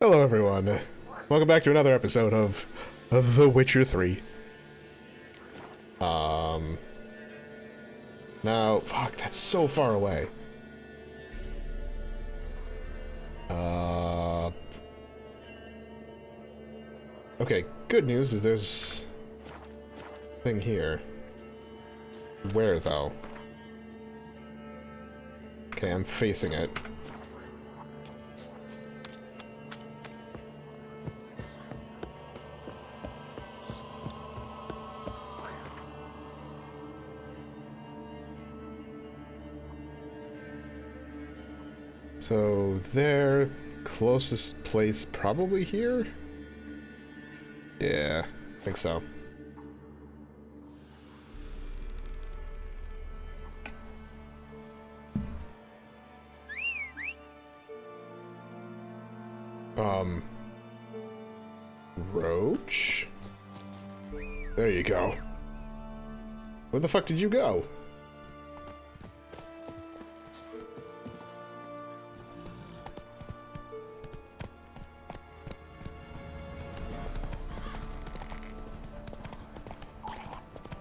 Hello everyone, welcome back to another episode of The Witcher 3. Now, fuck, that's so far away. Okay, good news is there's a thing here. Where, though? Okay, I'm facing it. So, their closest place probably here? Yeah, I think so. Roach? There you go. Where the fuck did you go?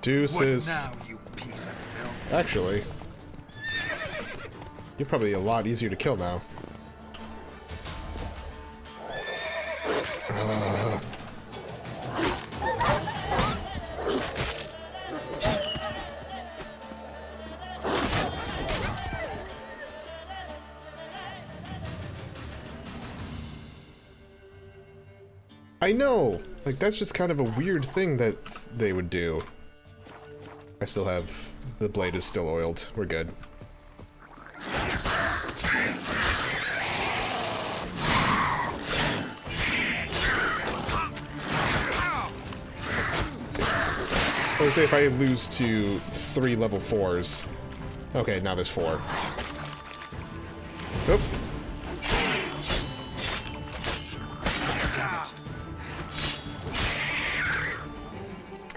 Deuces. What now, you piece of filth? Actually, you're probably a lot easier to kill now. I know! Like, that's just kind of a weird thing that they would do. I still have... the blade is still oiled. We're good. I would say if I lose to 3 level 4s... Okay, now there's 4. Oop.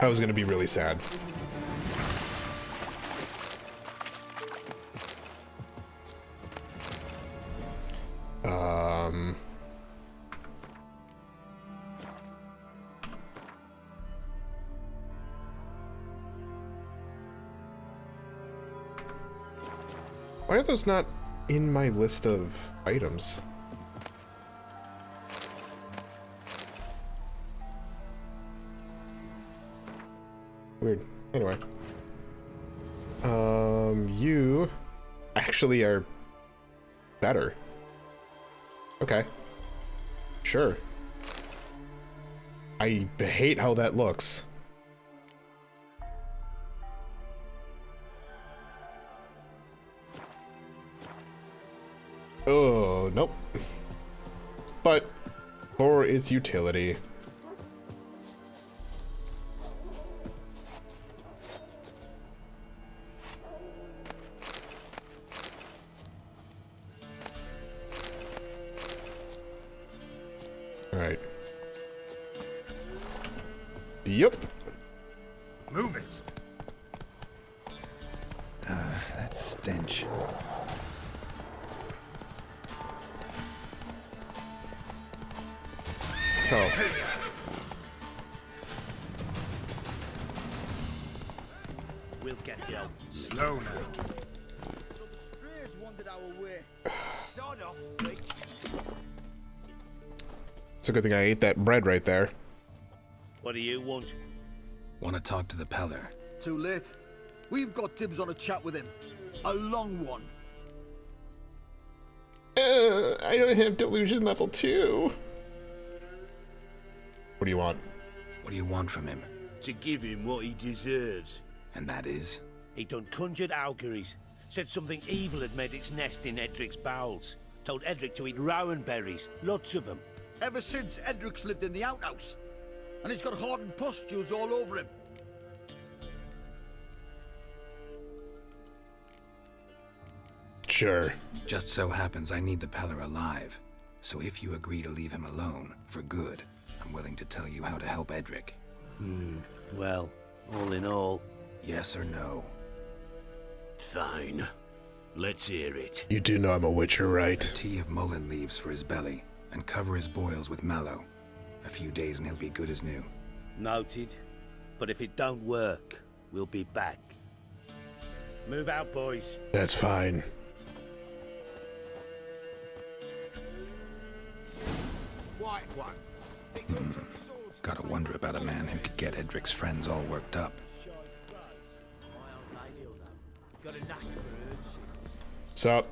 I was gonna be really sad. Why are those not in my list of items? Weird. Anyway. You actually are better. Okay. Sure. I hate how that looks. Oh, nope. But for its utility. All right. Yep. Move it. That stench. Oh. We'll get you. Slow now. So the strays wandered our way. Sod off, freak. It's a good thing I ate that bread right there. What do you want? Want to talk to the pellar? Too late. We've got dibs on a chat with him. A long one. I don't have delusion level 2. What do you want? What do you want from him? To give him what he deserves. And that is? He done conjured auguries. Said something evil had made its nest in Edric's bowels. Told Edric to eat rowan berries. Lots of them. Ever since Edric's lived in the outhouse. And he's got hardened pustules all over him. Sure. Just so happens I need the pellar alive. So if you agree to leave him alone, for good, I'm willing to tell you how to help Edric. Well, all in all, Yes or no? fine. Let's hear it. You do know I'm a witcher, right? Tea of mullein leaves for his belly, and cover his boils with mallow. A few days and he'll be good as new. Noted. But if it don't work, we'll be back. Move out, boys. That's fine. White one. Gotta wonder about a man who could get Edric's friends all worked up. Sup?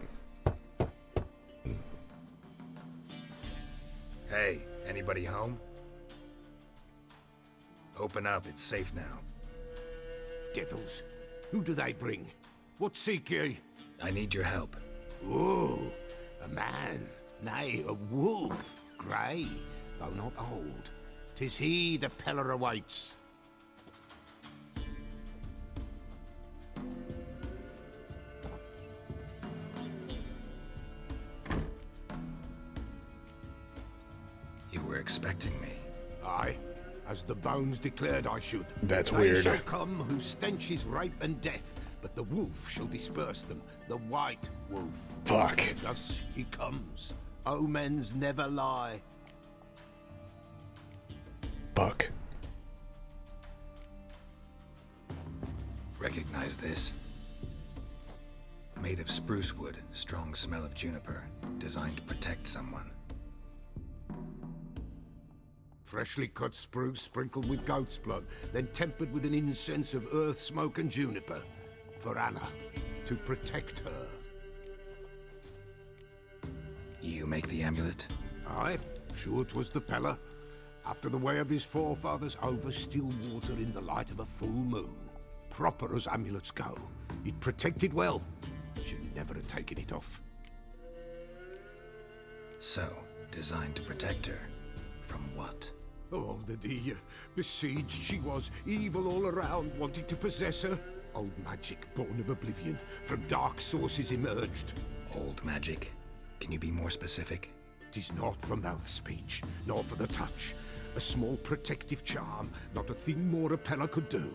Hey, anybody home? Open up, it's safe now. Devils, who do they bring? What seek ye? I need your help. Oh, a man, nay, a wolf, grey, though not old. 'Tis he the pellar awaits. You were expecting me. Aye, as the bones declared I should. That's They weird. shall come whose stench is rape and death, but the wolf shall disperse them, the white wolf. Fuck. Thus he comes. Omens never lie. Fuck. Recognize this? Made of spruce wood, strong smell of juniper, designed to protect someone. Freshly cut spruce sprinkled with goat's blood, then tempered with an incense of earth, smoke, and juniper. For Anna, to protect her. You make the amulet? Aye, sure 'twas the pellar. After the way of his forefathers, over still water in the light of a full moon. Proper as amulets go. It protected well. Should never have taken it off. So, designed to protect her. From what? Oh, besieged she was, evil all around, wanting to possess her. Old magic, born of oblivion, from dark sources emerged. Old magic? Can you be more specific? 'Tis not for mouth speech, nor for the touch. A small protective charm, not a thing more a pellar could do.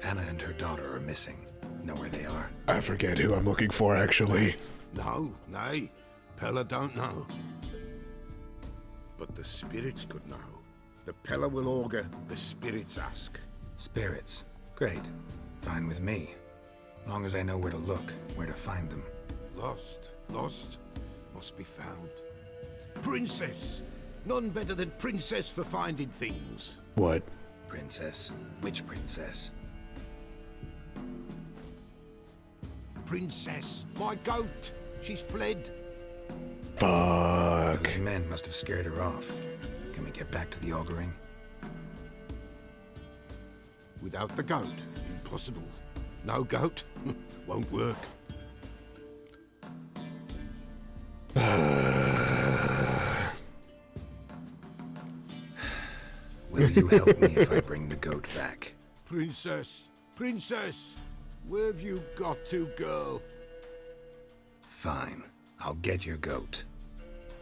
Anna and her daughter are missing. Know where they are? I forget who I'm looking for, actually. No, nay, pellar don't know. But the spirits could know. The pellar will augur, the spirits ask. Spirits. Great. Fine with me. Long as I know where to look, where to find them. Lost, must be found. Princess! None better than princess for finding things. What? Princess? Which princess? Princess, my goat! She's fled. Fuck. Those men must have scared her off. Can we get back to the auguring? Without the goat, impossible. No goat, won't work. Will you help me if I bring the goat back? Princess, where have you got to, girl? Fine. I'll get your goat.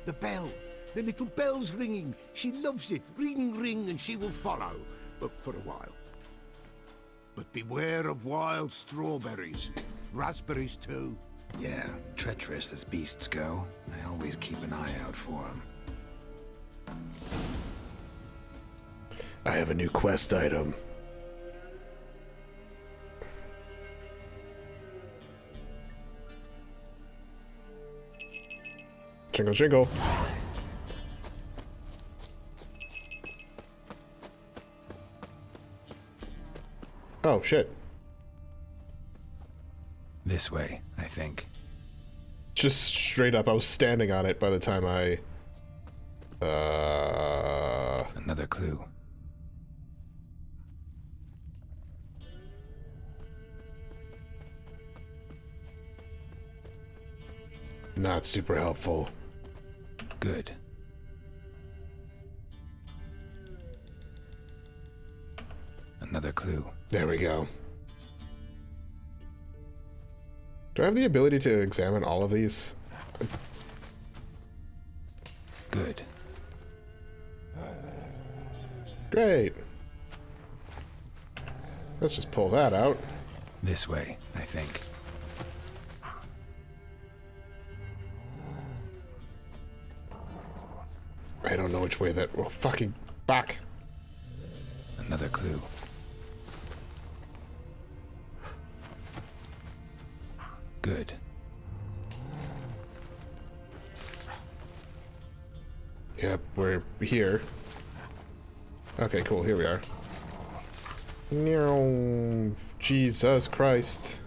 The bell, the little bell's ringing. She loves it. Ring, ring, and she will follow, but for a while. But beware of wild strawberries. Raspberries, too. Yeah, treacherous as beasts go. I always keep an eye out for them. I have a new quest item. Jingle, jingle. Oh, shit. This way, I think. Just straight up, I was standing on it by the time I... Another clue. Not super helpful. Good. Another clue. There we go. Do I have the ability to examine all of these? Good. Great. Let's just pull that out. This way, I think. I don't know which way that... Oh, fucking... Back. Another clue. Good. Yep, we're here. Okay, cool, here we are. No, Jesus Christ.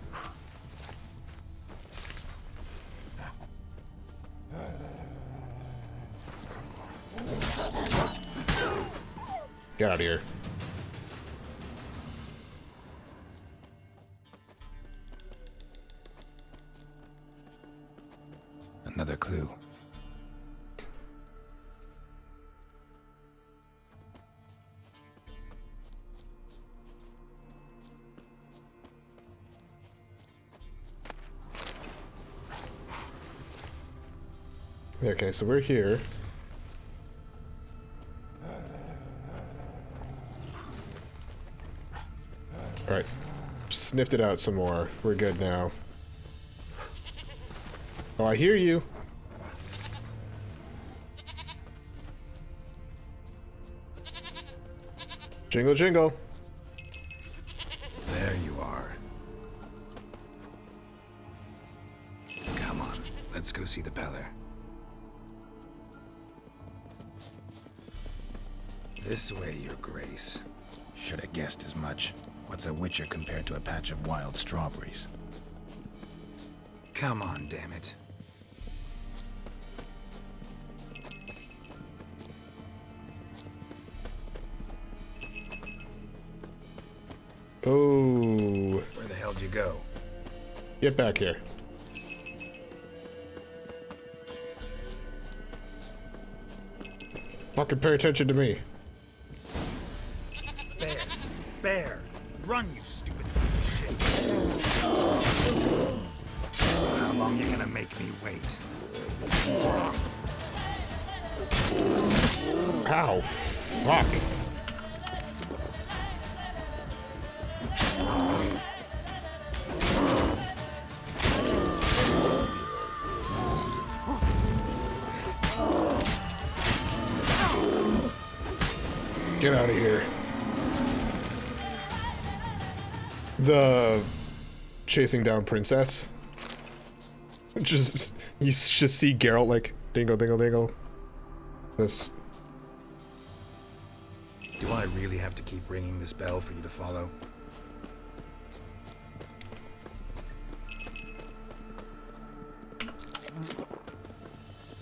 Get out of here. Another clue. Okay, so we're here. Alright. Sniffed it out some more. We're good now. Oh, I hear you. Jingle, jingle. There you are. Come on, let's go see the pellar. This way, Your Grace. Should have guessed as much. What's a witcher compared to a patch of wild strawberries? Come on, damn it. Oh. Where the hell did you go? Get back here. Fucking pay attention to me. Bear! Bear! Run, you stupid piece of shit! How long you gonna make me wait? Ow. Fuck. Get out of here. The chasing down princess. Just you just see Geralt like dingle dingle dingle. This. Do I really have to keep ringing this bell for you to follow?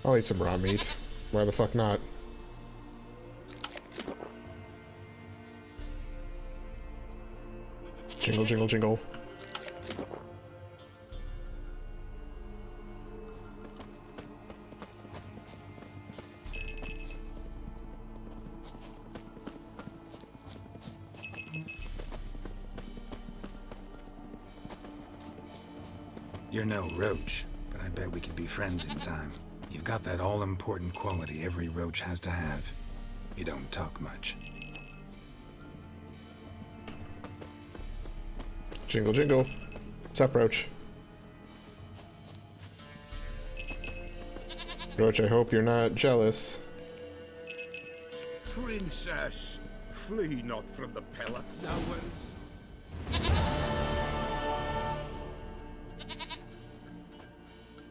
I'll eat some raw meat. Why the fuck not? Jingle, jingle, jingle. You're no roach, but I bet we could be friends in time. You've got that all-important quality every roach has to have. You don't talk much. Jingle, jingle. What's up, Roach? Roach, I hope you're not jealous. Princess, flee not from the pellar. Nowheres.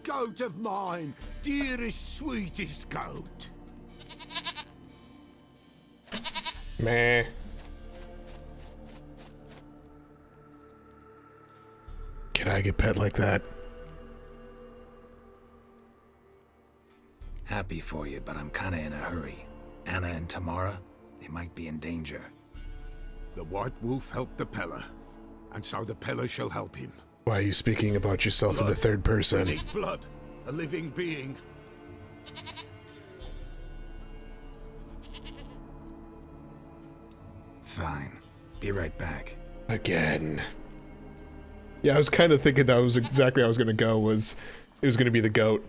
Goat of mine, dearest, sweetest goat. Meh. Can I get pet like that? Happy for you, but I'm kinda in a hurry. Anna and Tamara, they might be in danger. The White Wolf helped the pellar, and so the pellar shall help him. Why are you speaking about yourself in the third person? We need blood, a living being. Fine. Be right back. Again. Yeah, I was kind of thinking that was exactly how I was gonna go, was it was gonna be the goat.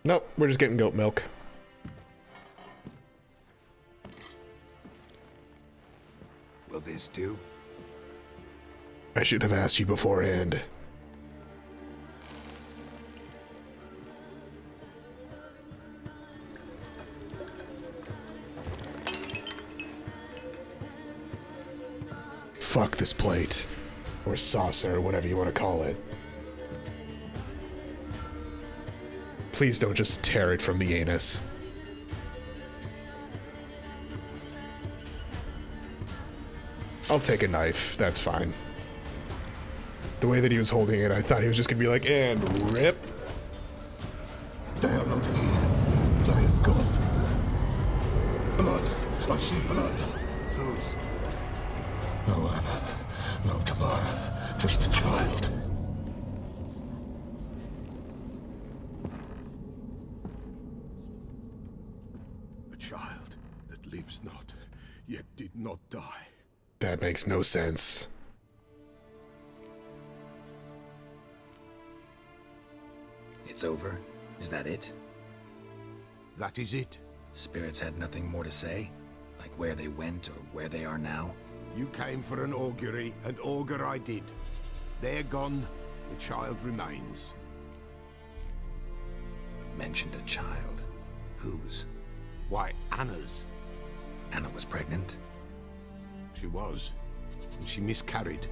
Nope, we're just getting goat milk. Will this do? I should have asked you beforehand. fuck this plate. Or saucer, or whatever you want to call it. Please don't just tear it from the anus. I'll take a knife, that's fine. The way that he was holding it, I thought he was just gonna be like, and rip. They are not here. They have gone. Blood. I see blood. Whose? No Anna. No Tamara. Just the child. A child that lives not, yet did not die. That makes no sense. It's over? Is that it? That is it. Spirits had nothing more to say? Like where they went or where they are now? You came for an augury, and augur I did. They're gone. The child remains. Mentioned a child. Whose? Why, Anna's. Anna was pregnant? She was. And she miscarried.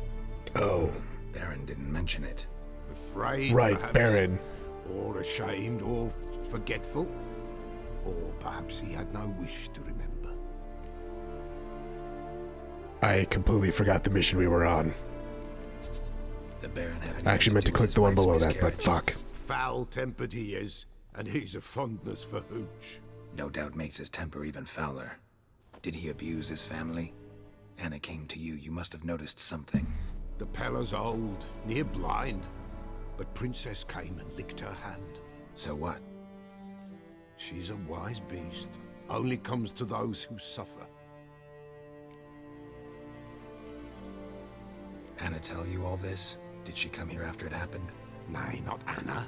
Oh. Baron didn't mention it. Afraid, Right, perhaps, Baron. or ashamed, or forgetful. Or perhaps he had no wish to remember. I completely forgot the mission we were on. The Baron had I actually meant to click the one below that, but fuck. Foul-tempered he is, and he's a fondness for hooch. No doubt makes his temper even fouler. Did he abuse his family? Anna came to you. You must have noticed something. The Pellar's old, near blind, but Princess came and licked her hand. So what? She's a wise beast. Only comes to those who suffer. Anna tell you all this? Did she come here after it happened? Nay, not Anna.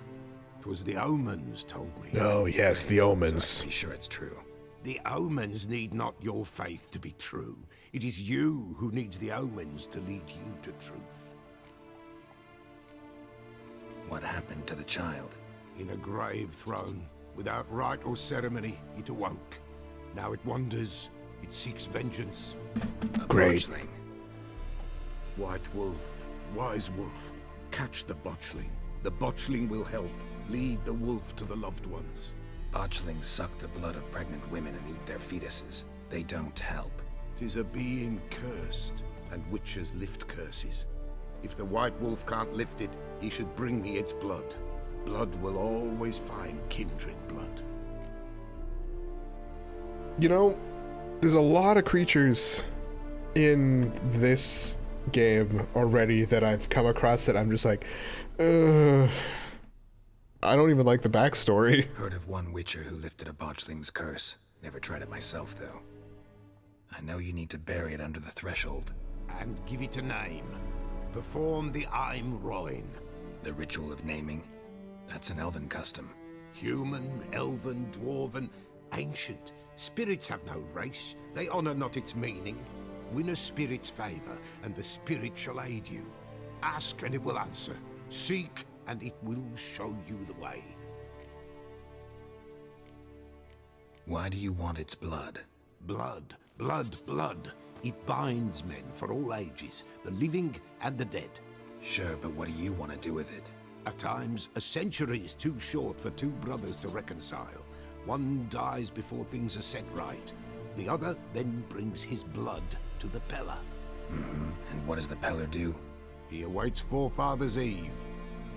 'Twas the omens told me. Oh, yes, the So I omens. can be sure it's true. The omens need not your faith to be true. It is you who needs the omens to lead you to truth. What happened to the child? In a grave thrown, without rite or ceremony, it awoke. Now it wanders, it seeks vengeance. A Great. Botchling. White wolf, wise wolf, catch the botchling. The botchling will help, lead the wolf to the loved ones. Botchlings suck the blood of pregnant women and eat their fetuses. They don't help. 'Tis a being cursed, and witches lift curses. If the white wolf can't lift it, he should bring me its blood. Blood will always find kindred blood. You know, there's a lot of creatures in this game already that I've come across that I'm just like, I don't even like the backstory. Heard of one witcher who lifted a botchling's curse. Never tried it myself, though. I know you need to bury it under the threshold. And give it a name. Perform the Aim Roin. The ritual of naming. That's an elven custom. Human, elven, dwarven, ancient. Spirits have no race. They honor not its meaning. Win a spirit's favor, and the spirit shall aid you. Ask, and it will answer. Seek, and it will show you the way. Why do you want its blood? Blood, blood, blood. It binds men for all ages, the living and the dead. Sure, but what do you want to do with it? At times, a century is too short for two brothers to reconcile. One dies before things are set right. The other then brings his blood to the pellar. And what does the pellar do? He awaits Forefather's Eve.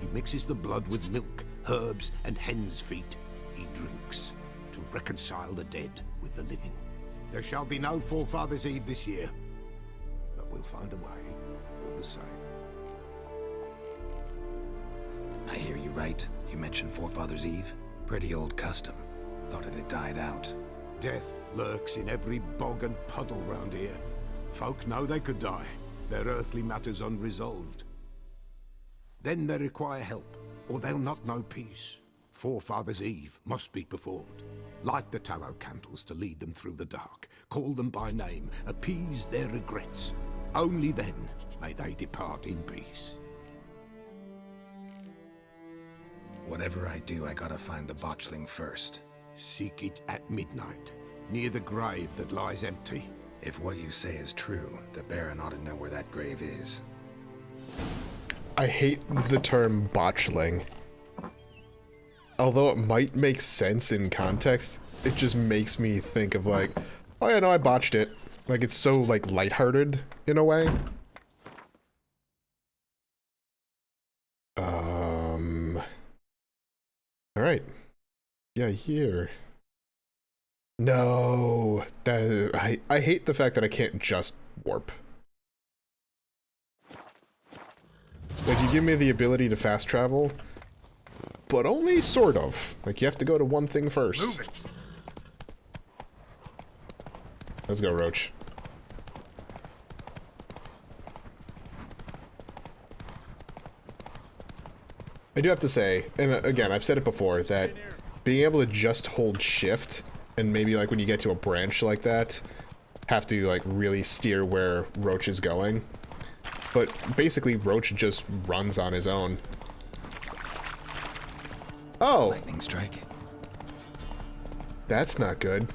He mixes the blood with milk, herbs, and hen's feet. He drinks to reconcile the dead with the living. There shall be no Forefather's Eve this year, but we'll find a way all the same. I hear you right. You mentioned Forefather's Eve. Pretty old custom. Thought it had died out. Death lurks in every bog and puddle round here. Folk know they could die, their earthly matters unresolved. Then they require help, or they'll not know peace. Forefather's Eve must be performed. Light the tallow candles to lead them through the dark. Call them by name, appease their regrets. Only then may they depart in peace. Whatever I do, I gotta find the botchling first. Seek it at midnight, near the grave that lies empty. If what you say is true, the Baron ought to know where that grave is. I hate the term botchling. Although it might make sense in context, it just makes me think of like, oh yeah, no, I botched it. Like, it's so, like, lighthearted in a way. Alright. Yeah, here. No, I hate the fact that I can't just warp. Like, you give me the ability to fast travel, but only sort of. Like, you have to go to one thing first. Move it. Let's go, Roach. I do have to say, and again, I've said it before, that being able to just hold shift, and maybe like when you get to a branch like that, have to like really steer where Roach is going. But basically, Roach just runs on his own. Oh! Lightning strike. That's not good.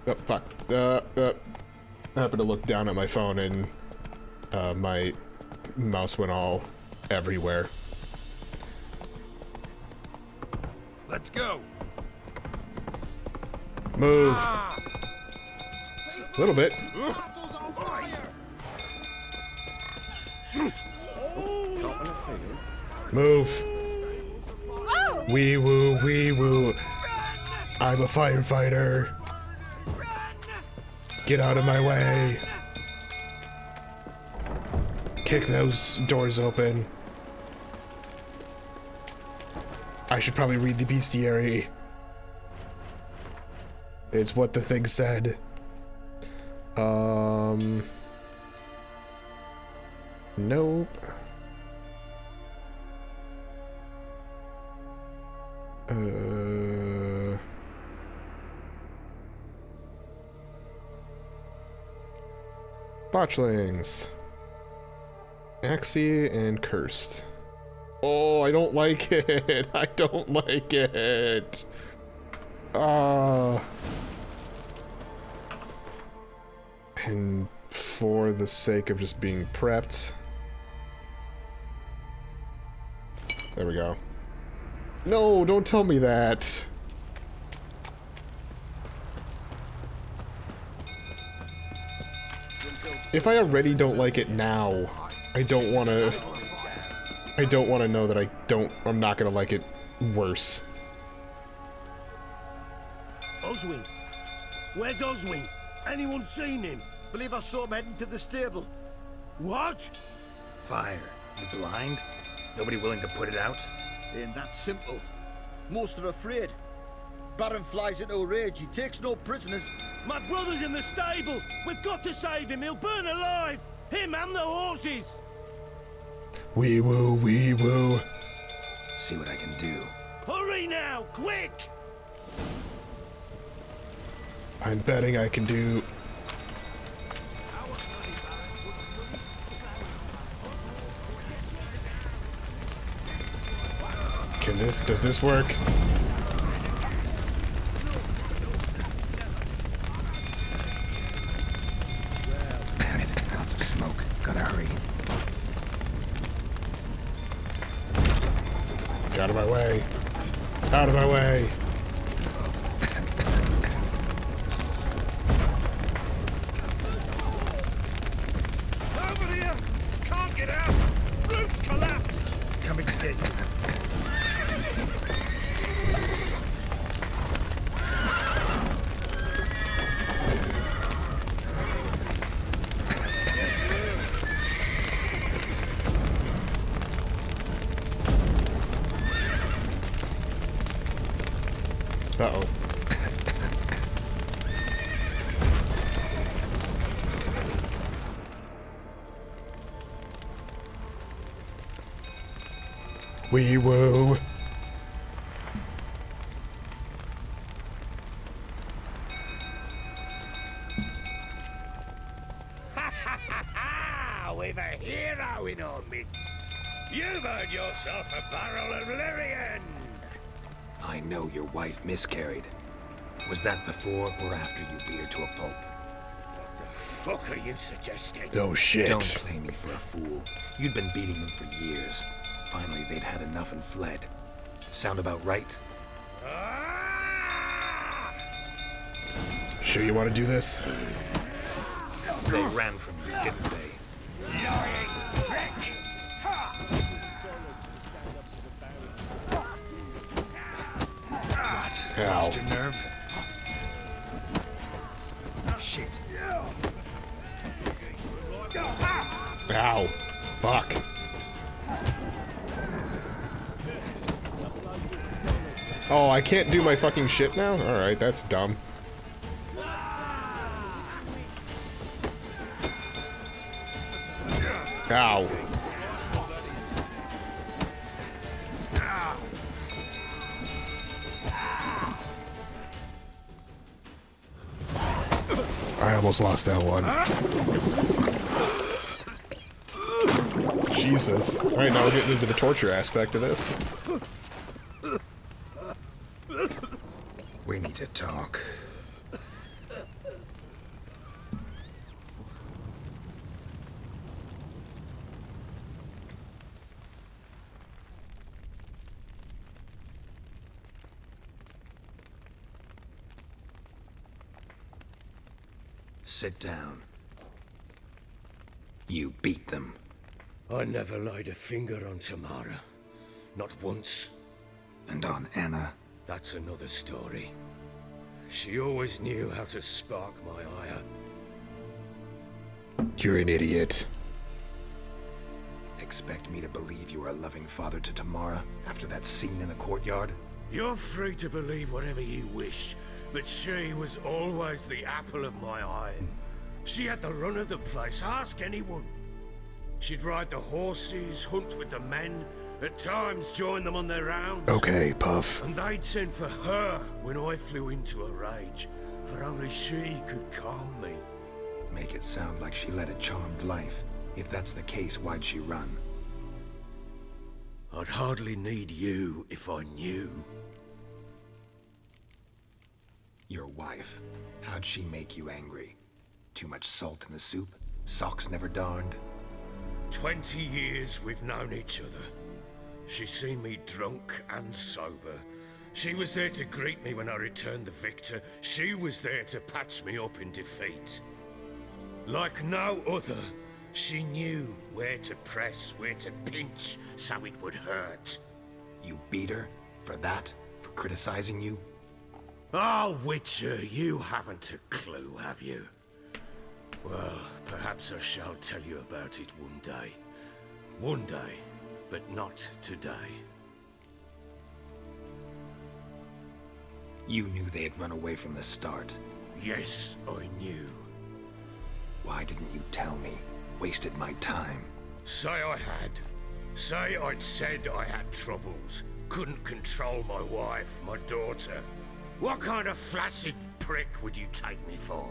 Oh, fuck. I happened to look down at my phone and, my mouse went all everywhere. Let's go. Move. A little bit. Move. Wee woo, wee woo. I'm a firefighter. Get out of my way. Kick those doors open. I should probably read the bestiary. It's what the thing said. Nope. Botchlings. Axie and Cursed. Oh, I don't like it. I don't like it. And for the sake of just being prepped. There we go. No, don't tell me that. If I already don't like it now, I don't want to know that I'm not going to like it worse. Oswing! Where's Oswing? Anyone seen him? Believe I saw him heading to the stable. What? Fire. You blind? Nobody willing to put it out? Ain't that simple. Most are afraid. Baron flies into a rage. He takes no prisoners. My brother's in the stable! We've got to save him! He'll burn alive! Him and the horses! Wee woo, wee woo. See what I can do. Hurry now! Quick! I'm betting I can do... Does this work? Lots of smoke. Gotta hurry. Get out of my way. Out of my way. Over here! Can't get out! Roof's collapsed! Coming to get you. Uh-oh. Wee woo. We've a hero in our midst. You've earned yourself a barrel of Lyrian. I know your wife miscarried. Was that before or after you beat her to a pulp? What the fuck are you suggesting? Oh shit. Don't play me for a fool. You'd been beating them for years. Finally, they'd had enough and fled. Sound about right? Ah! Sure you want to do this? They ran from you, didn't they? Lying prick! What? Ow. Lost your nerve? Shit. Ow. Fuck. Oh, I can't do my fucking shit now? Alright, that's dumb. Ow. I almost lost that one. Jesus. Alright, now we're getting into the torture aspect of this. We need to talk. Sit down. You beat them. I never laid a finger on Tamara. Not once. And on Anna. That's another story. She always knew how to spark my ire. You're an idiot. Expect me to believe you were a loving father to Tamara after that scene in the courtyard? You're free to believe whatever you wish, but she was always the apple of my eye. She had the run of the place, ask anyone. She'd ride the horses, hunt with the men, at times join them on their rounds. Okay, Puff. And they'd send for her when I flew into a rage, for only she could calm me. Make it sound like she led a charmed life. If that's the case, why'd she run? I'd hardly need you if I knew. Your wife. How'd she make you angry? Too much salt in the soup? Socks never darned? 20 years we've known each other. She's seen me drunk and sober. She was there to greet me when I returned the victor. She was there to patch me up in defeat. Like no other, she knew where to press, where to pinch, so it would hurt. You beat her? For that? For criticizing you? Oh, Witcher, you haven't a clue, have you? Well, perhaps I shall tell you about it one day. One day, but not today. You knew they had run away from the start. Yes, I knew. Why didn't you tell me? Wasted my time. Say I had. Say I'd said I had troubles. Couldn't control my wife, my daughter. What kind of flaccid prick would you take me for?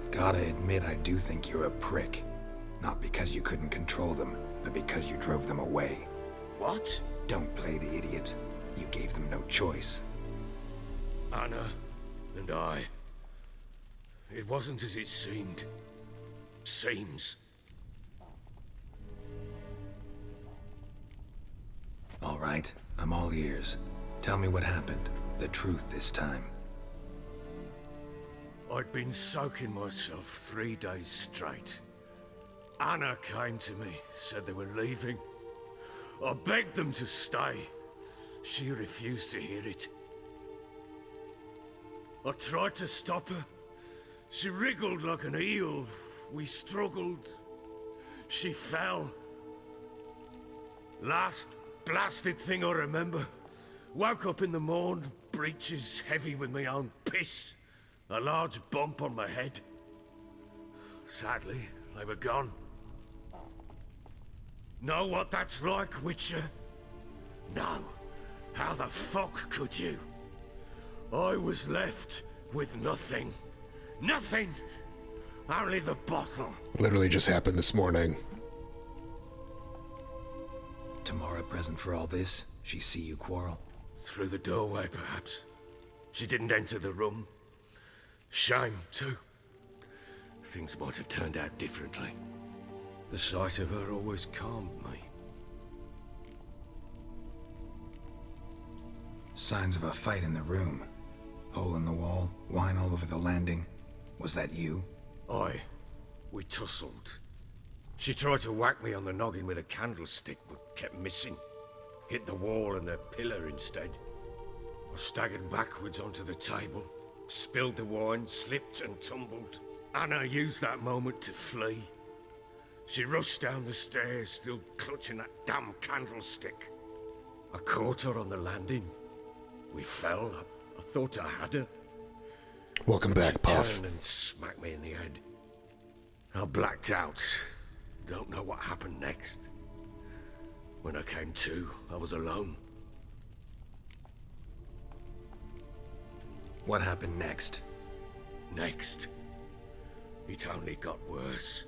Gotta admit, I do think you're a prick. Not because you couldn't control them, but because you drove them away. What? Don't play the idiot. You gave them no choice. Anna and I. It wasn't as it seemed. Seems. All right, I'm all ears. Tell me what happened. The truth this time. I'd been soaking myself 3 days straight. Anna came to me, said they were leaving. I begged them to stay. She refused to hear it. I tried to stop her. She wriggled like an eel. We struggled. She fell. Last blasted thing I remember. Woke up in the morn, breeches heavy with my own piss. A large bump on my head. Sadly, they were gone. Know what that's like, Witcher? No. How the fuck could you? I was left with nothing. Nothing! Only the bottle. Literally just happened this morning. Tamara present for all this? She see you quarrel? Through the doorway, perhaps. She didn't enter the room. Shame, too. Things might have turned out differently. The sight of her always calmed me. Signs of a fight in the room. Hole in the wall, wine all over the landing. Was that you? Aye. We tussled. She tried to whack me on the noggin with a candlestick, but kept missing. Hit the wall and the pillar instead. I staggered backwards onto the table, spilled the wine, slipped and tumbled. Anna used that moment to flee. She rushed down the stairs, still clutching that damn candlestick. I caught her on the landing. We fell. I thought I had her. Welcome back, She Puff. turned and smacked me in the head. I blacked out. Don't know what happened next. When I came to, I was alone. What happened next? Next, it only got worse.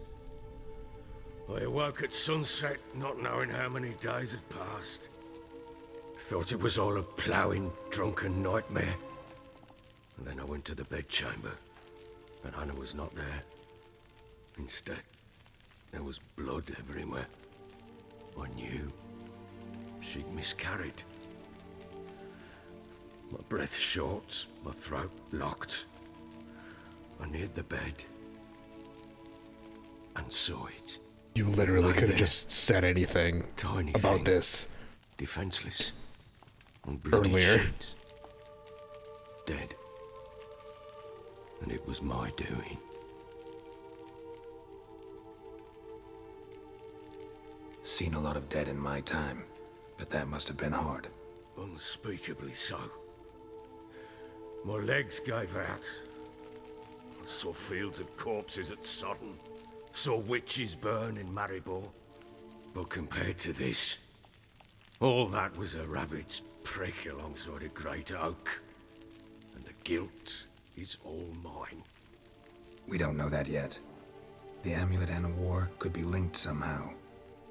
I awoke at sunset, not knowing how many days had passed. Thought it was all a ploughing, drunken nightmare. And then I went to the bedchamber, but Anna was not there. Instead, there was blood everywhere. I knew she'd miscarried. My breath short, my throat locked. I neared the bed and saw it. You literally Lie could have there. just said anything Tiny about thing. this Defenseless. On bloody earlier. sheets. Dead. And it was my doing. Seen a lot of dead in my time, but that must have been hard. Unspeakably so. My legs gave out. I saw fields of corpses at Sodden. Saw witches burn in Maribor. But compared to this, all that was a rabbit's prick alongside a great oak. And the guilt is all mine. We don't know that yet. The amulet Anna wore could be linked somehow.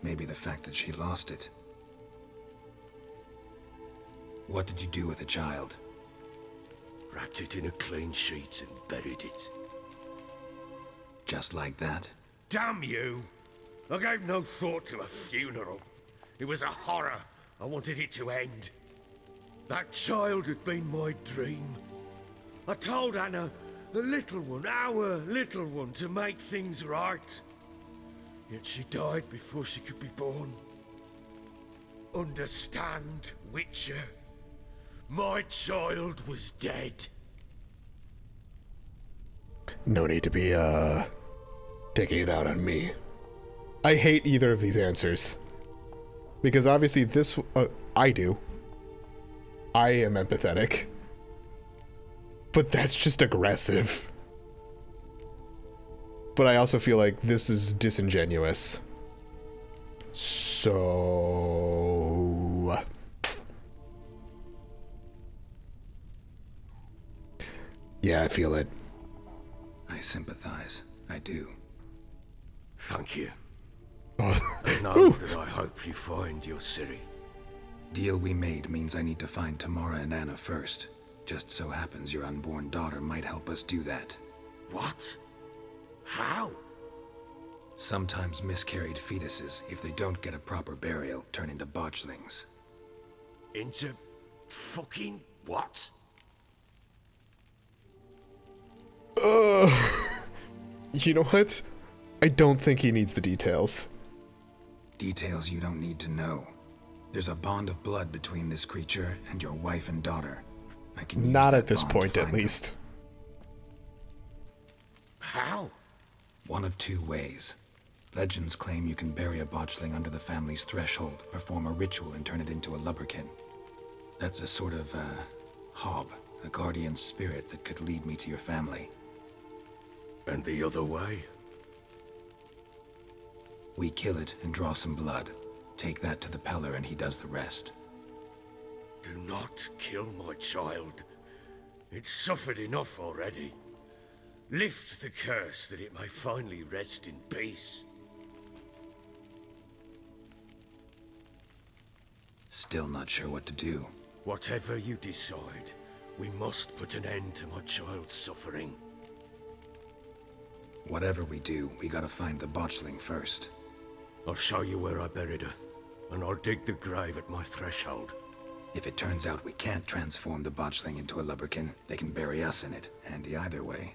Maybe the fact that she lost it. What did you do with the child? Wrapped it in a clean sheet and buried it. Just like that? Damn you! I gave no thought to a funeral. It was a horror. I wanted it to end. That child had been my dream. I told Anna, the little one, our little one, to make things right. Yet she died before she could be born. Understand, Witcher? My child was dead. No need to be, taking it out on me. I hate either of these answers. Because obviously this, I do. I am empathetic. But that's just aggressive. But I also feel like this is disingenuous. So... yeah, I feel it. I sympathize. I do. Thank you. Oh. And know that I hope you find your Ciri. Deal we made means I need to find Tamara and Anna first. Just so happens your unborn daughter might help us do that. What? How? Sometimes miscarried fetuses, if they don't get a proper burial, turn into botchlings. Into fucking what? You know what? I don't think he needs the details. Details you don't need to know. There's a bond of blood between this creature and your wife and daughter. I can use Not that at this bond to point, at find them. least. How? One of two ways. Legends claim you can bury a botchling under the family's threshold, perform a ritual, and turn it into a lubberkin. That's a sort of, hob, a guardian spirit that could lead me to your family. And the other way? We kill it and draw some blood. Take that to the pellar and he does the rest. Do not kill my child. It's suffered enough already. Lift the curse that it may finally rest in peace. Still not sure what to do. Whatever you decide, we must put an end to my child's suffering. Whatever we do, we gotta find the Botchling first. I'll show you where I buried her, and I'll dig the grave at my threshold. If it turns out we can't transform the Botchling into a lubberkin, they can bury us in it. Handy either way.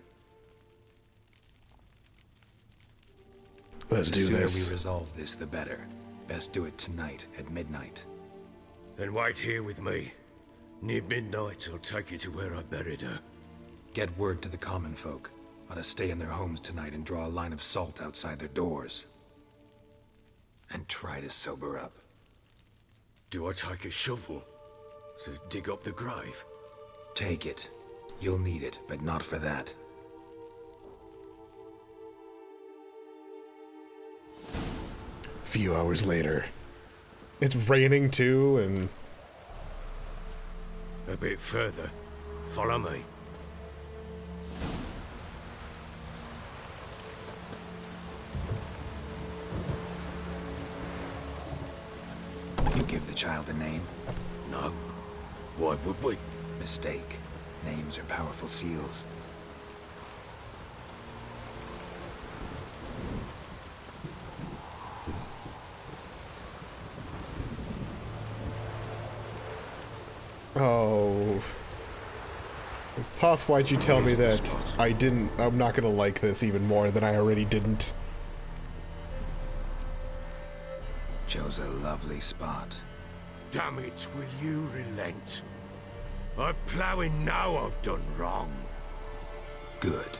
Let's The do sooner this. we resolve this, the better. Best do it tonight, at midnight. Then wait here with me. Near midnight, I'll take you to where I buried her. Get word to the common folk. Ought to stay in their homes tonight and draw a line of salt outside their doors. And try to sober up. Do I take a shovel to dig up the grave? Take it. You'll need it, but not for that. A few hours later. It's raining too, and... A bit further. Follow me. You give the child a name? No. Why would we? Mistake. Names are powerful seals. Oh. Puff, why'd you tell me that I'm not gonna like this even more than I already didn't? Chose a lovely spot. Damn it, will you relent? I'm ploughing now I've done wrong. Good.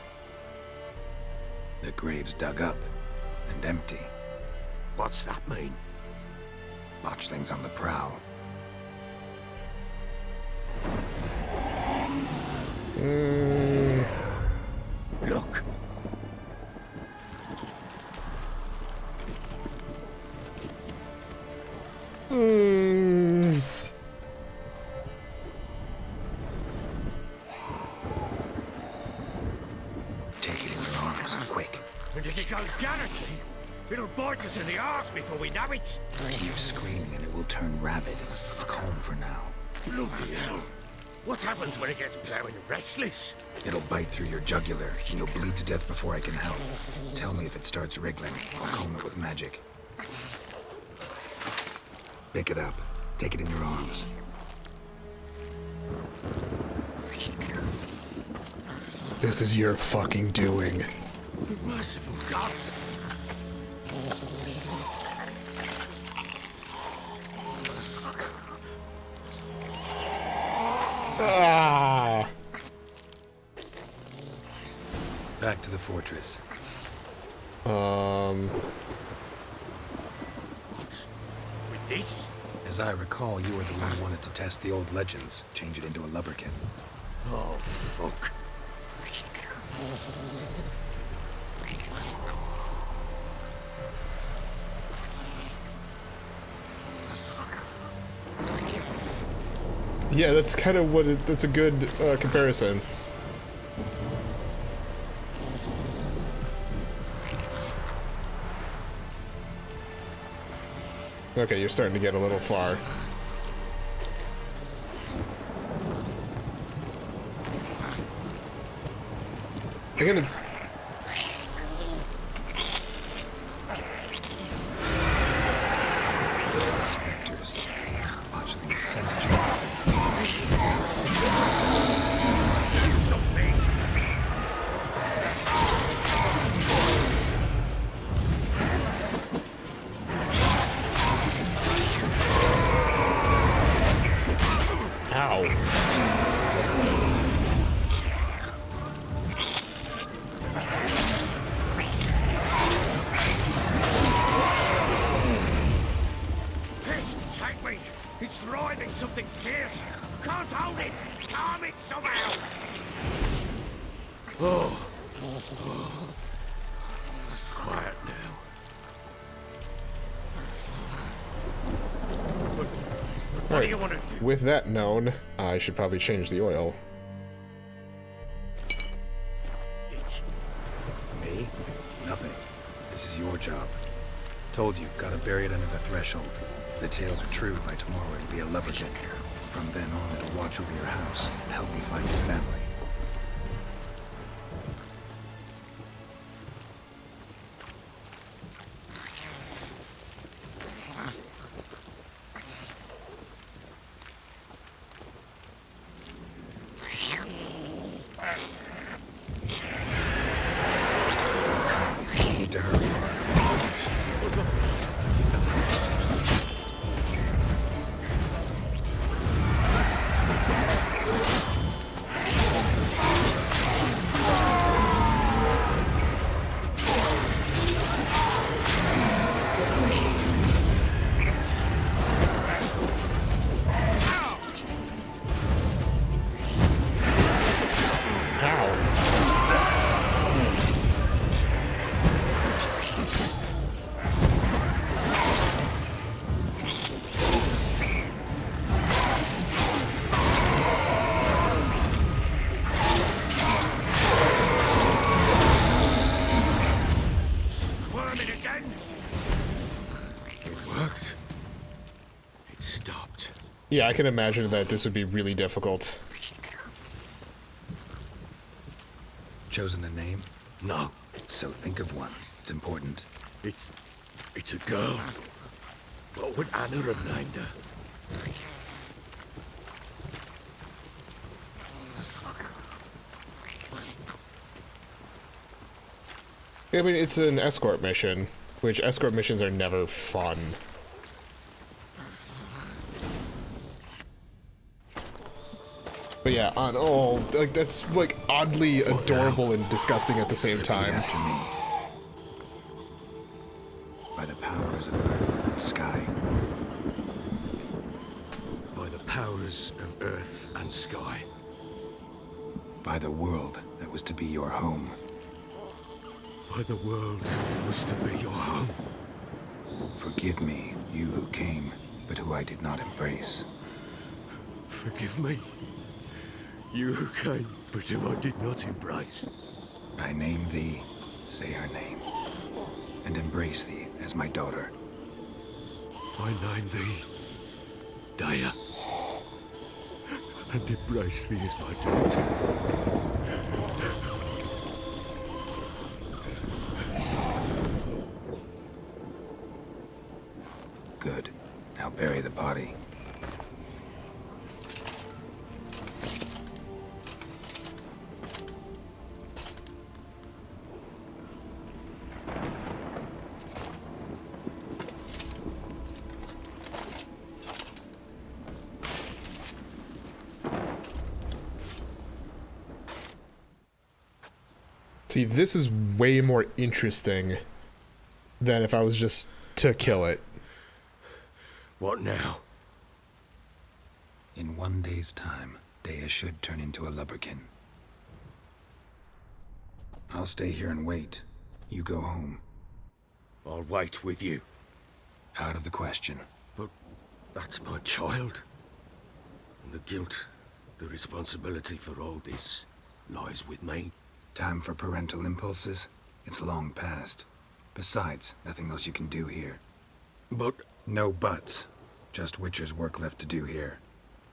The grave's dug up and empty. What's that mean? Botchling's on the prowl. Look. Take it in your arms, quick. And if it goes Garrity, it'll bite us in the arse before we know it. Keep screaming and it will turn rabid. It's calm for now. Bloody hell. What happens when it gets plowing restless? It'll bite through your jugular, and you'll bleed to death before I can help. Tell me if it starts wriggling. I'll calm it with magic. Pick it up. Take it in your arms. This is your fucking doing. Merciful gods. Ah! Back to the fortress. What? With this? As I recall, you were the one who wanted to test the old legends, change it into a lubberkin. Oh, fuck. Yeah, that's kind of what that's a good comparison. Okay, you're starting to get a little far. Again, it's... Spectres. Botchling sent a trap. Do something. Ow. Pest, take me. It's thriving something fierce. Can't hold it. Calm it somehow. Oh. Quiet now. What do you want to do? With that known, I should probably change the oil. me? Nothing. This is your job. Told you, gotta bury it under the threshold. If the tales are true, by tomorrow it'll be a lubberkin. From then on, it'll watch over your house and help me find your family. Need to hurry. Squirming again? It worked. It stopped. Yeah, I can imagine that this would be really difficult. Chosen a name? No, So think of one. It's important. it's a girl. What would Anna have named her? I mean, it's an escort mission, which escort missions are never fun. But yeah, like that's like oddly adorable and disgusting at the same time. After me. By the powers of earth and sky. By the powers of earth and sky. By the world that was to be your home. By the world that was to be your home. Forgive me, you who came, but who I did not embrace. Forgive me. You who came, but who I did not embrace. I name thee, say her name, and embrace thee as my daughter. I name thee Daya, and embrace thee as my daughter. Good. Now bury the body. See, this is way more interesting than if I was just to kill it. What now? In 1 day's time, Dea should turn into a lubberkin. I'll stay here and wait. You go home. I'll wait with you. Out of the question. But that's my child. And the guilt, the responsibility for all this lies with me. Time for parental impulses? It's long past. Besides, nothing else you can do here. But No buts. Just Witcher's work left to do here.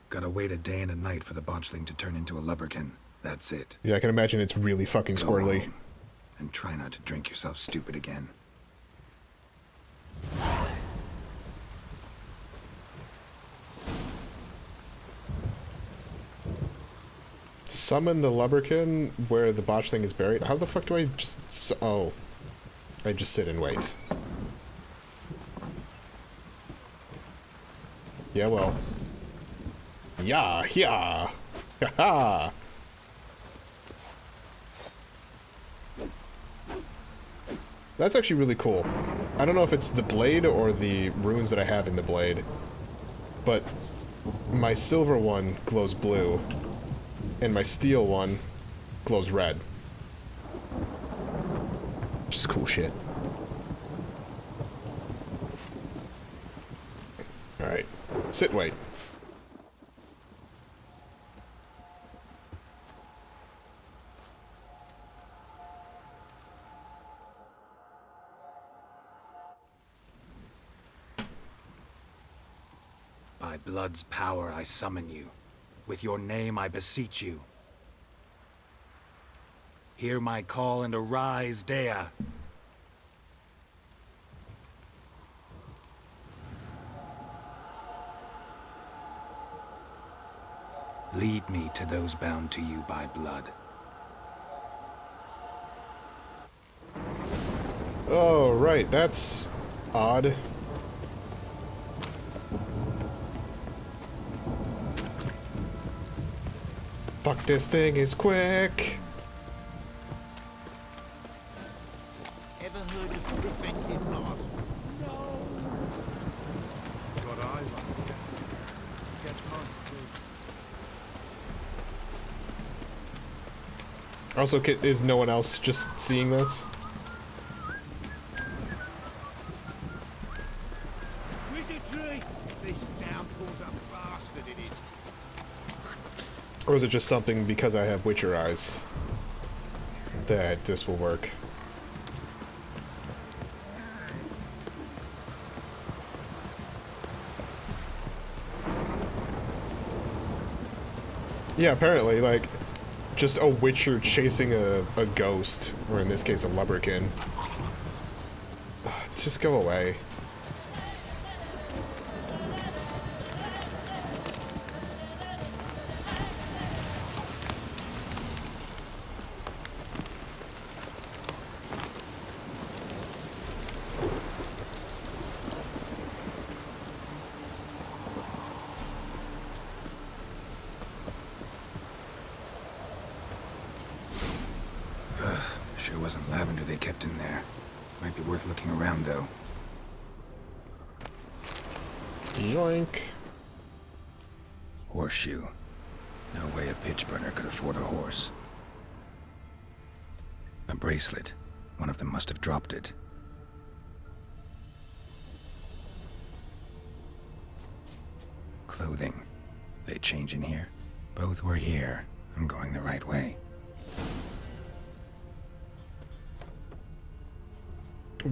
Gotta wait a day and a night for the Botchling to turn into a lubberkin. That's it. Yeah, I can imagine it's really fucking Go squirrely. home, and try not to drink yourself stupid again. Summon the lubberkin where the botchling is buried. How the fuck do I just... Oh. I just sit and wait. Yeah, well. Yeah, yeah. Haha. That's actually really cool. I don't know if it's the blade or the runes that I have in the blade, but my silver one glows blue, and my steel one glows red. Which is cool shit. Alright. Sit and wait. By blood's power I summon you. With your name I beseech you. Hear my call and arise, Dea. Lead me to those bound to you by blood. Oh, right, that's odd. Fuck, this thing is quick. Ever heard of preventive loss? No. Got eyes on it. Catch mine too. Also, is no one else just seeing this? Wizardry! This downpour's a bastard, it is. Or is it just something because I have Witcher eyes that this will work? Yeah, apparently, like, just a Witcher chasing a ghost, or in this case a lubberkin. Just go away. Sure wasn't lavender they kept in there. Might be worth looking around, though. Yoink. Horseshoe. No way a pitch burner could afford a horse. A bracelet. One of them must have dropped it. Clothing. They change in here? Both were here. I'm going the right way.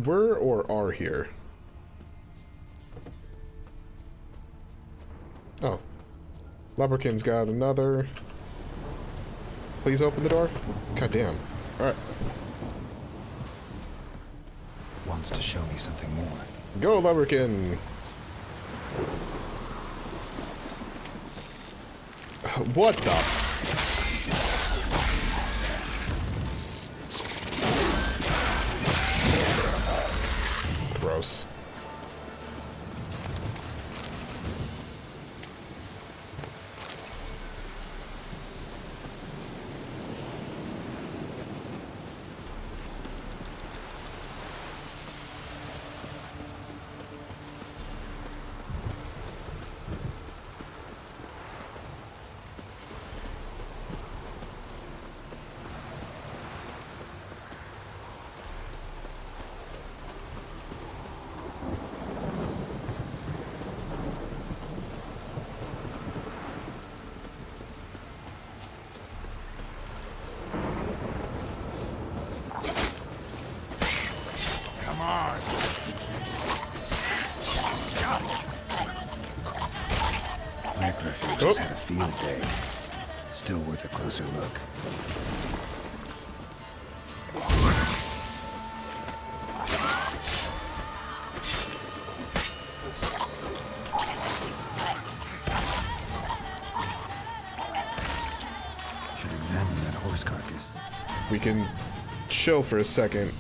Were or are here? Oh. Lubberkin's got another. Please open the door. God damn. Alright. Wants to show me something more. Go, Lubberkin! What the? Gross. Necrophage just had a field day. Still worth a closer look. Should examine that horse carcass. We can chill for a second.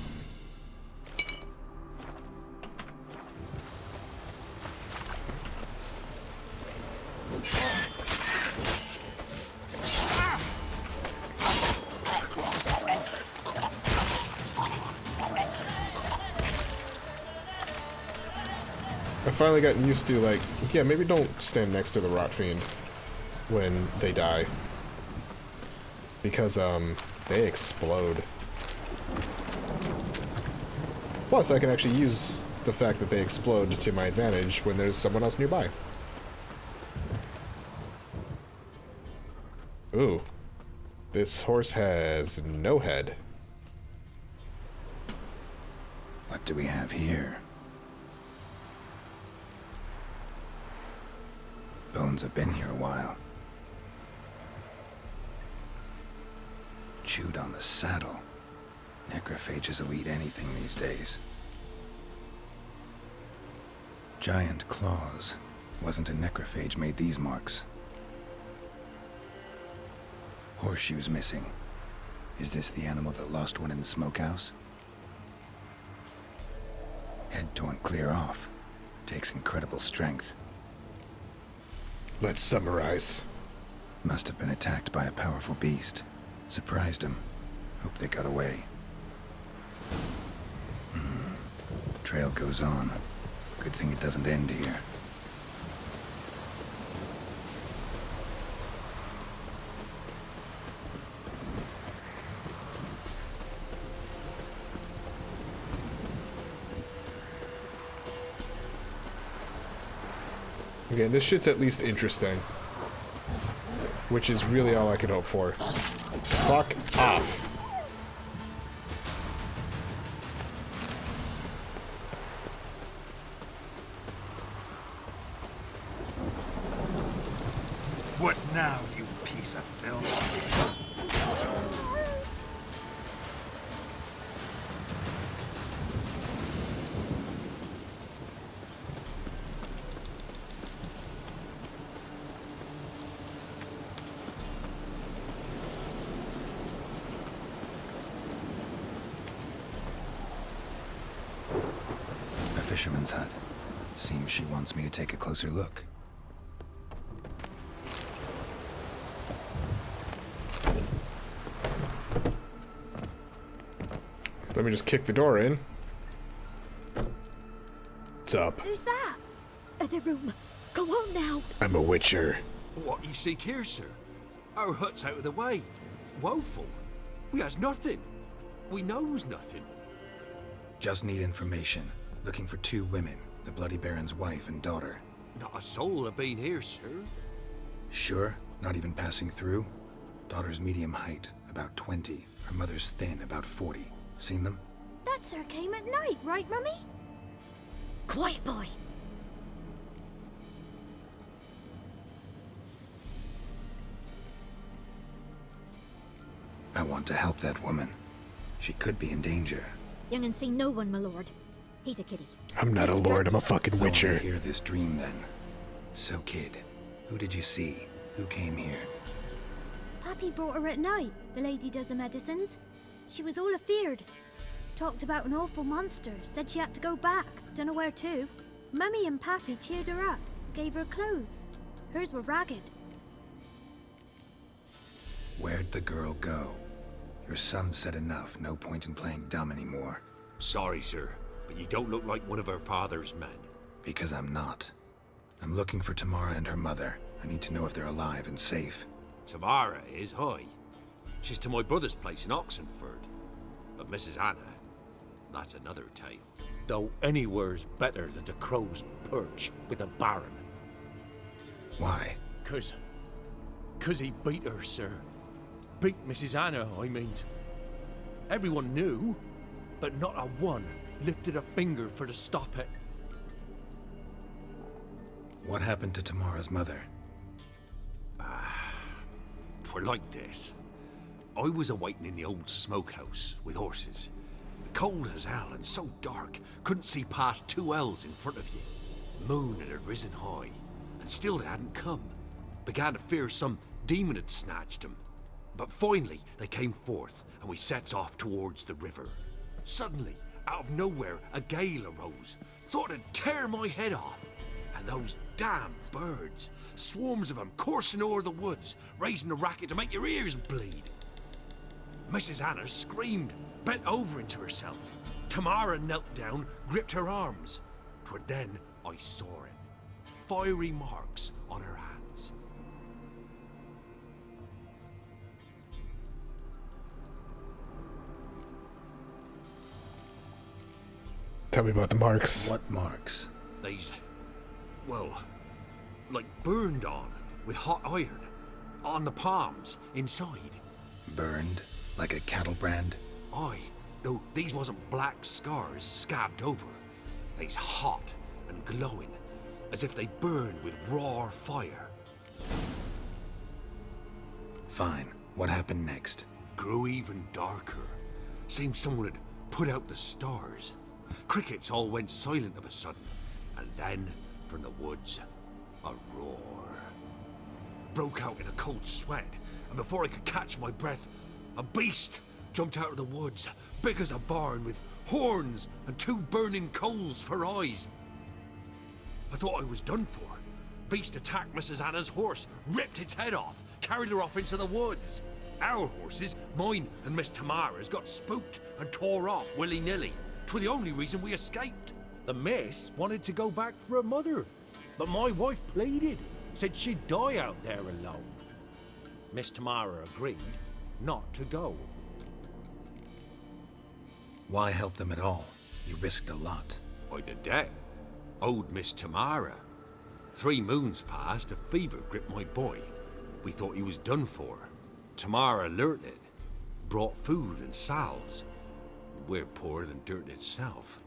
I've finally gotten used to, like, yeah, maybe don't stand next to the Rot Fiend when they die. Because, they explode. Plus, I can actually use the fact that they explode to my advantage when there's someone else nearby. Ooh. This horse has no head. What do we have here? Bones have been here a while. Chewed on the saddle. Necrophages will eat anything these days. Giant claws. Wasn't a necrophage made these marks. Horseshoes missing. Is this the animal that lost one in the smokehouse? Head torn clear off. Takes incredible strength. Let's summarize. Must have been attacked by a powerful beast. Surprised him. Hope they got away. Trail goes on. Good thing it doesn't end here. Okay, this shit's at least interesting. Which is really all I could hope for. Fuck off. What now, you piece of filth? A fisherman's hut. Seems she wants me to take a closer look. Let me just kick the door in. What's up? Who's that? The room. Go on now. I'm a witcher. What you seek here, sir? Our hut's out of the way. Woeful. We has nothing. We knows nothing. Just need information. Looking for 2 women. The Bloody Baron's wife and daughter. Not a soul have been here, sir. Sure? Not even passing through? Daughter's medium height, about 20. Her mother's thin, about 40. Seen them? That sir came at night, right, Mummy? Quiet, boy. I want to help that woman. She could be in danger. Young and see no one, my lord. He's a kiddie. I'm not a lord, I'm a fucking I want witcher. to hear this dream then. So kid, who did you see? Who came here? Pappy brought her at night. The lady does the medicines. She was all afeared. Talked about an awful monster. Said she had to go back. Don't know where to. Mummy and Pappy cheered her up. Gave her clothes. Hers were ragged. Where'd the girl go? Your son said enough. No point in playing dumb anymore. Sorry, sir, but you don't look like one of our father's men. Because I'm not. I'm looking for Tamara and her mother. I need to know if they're alive and safe. Tamara is, high. She's to my brother's place in Oxenford. But Mrs. Anna, that's another tale. Though anywhere's better than the crow's perch with a baron. Why? 'Cause he beat her, sir. Beat Mrs. Anna, I means. Everyone knew, but not a one lifted a finger for to stop it. What happened to Tamara's mother? Twere like this. I was awaiting in the old smokehouse with horses. Cold as hell and so dark, couldn't see past 2 ells in front of you. Moon had risen high, and still they hadn't come. Began to fear some demon had snatched them. But finally, they came forth, and we sets off towards the river. Suddenly, out of nowhere, a gale arose. Thought it'd tear my head off. And those damn birds, swarms of them coursing o'er the woods, raising a racket to make your ears bleed. Mrs. Anna screamed, bent over into herself. Tamara knelt down, gripped her arms. 'Twere then I saw it. Fiery marks on her hands. Tell me about the marks. What marks? These, well, like burned on with hot iron. On the palms, inside. Burned? Like a cattle brand? Aye, though these wasn't black scars scabbed over. They's hot and glowing, as if they burned with raw fire. Fine. What happened next? Grew even darker. Seemed someone had put out the stars. Crickets all went silent of a sudden, and then, from the woods, a roar. Broke out in a cold sweat, and before I could catch my breath, a beast jumped out of the woods, big as a barn, with horns and 2 burning coals for eyes. I thought I was done for. Beast attacked Mrs. Anna's horse, ripped its head off, carried her off into the woods. Our horses, mine and Miss Tamara's, got spooked and tore off willy-nilly. 'Twas the only reason we escaped. The miss wanted to go back for her mother, but my wife pleaded, said she'd die out there alone. Miss Tamara agreed not to go. Why help them at all? You risked a lot. I'd a debt. Owed Miss Tamara. 3 moons passed, a fever gripped my boy. We thought he was done for. Tamara alerted, brought food and salves. We're poorer than dirt itself.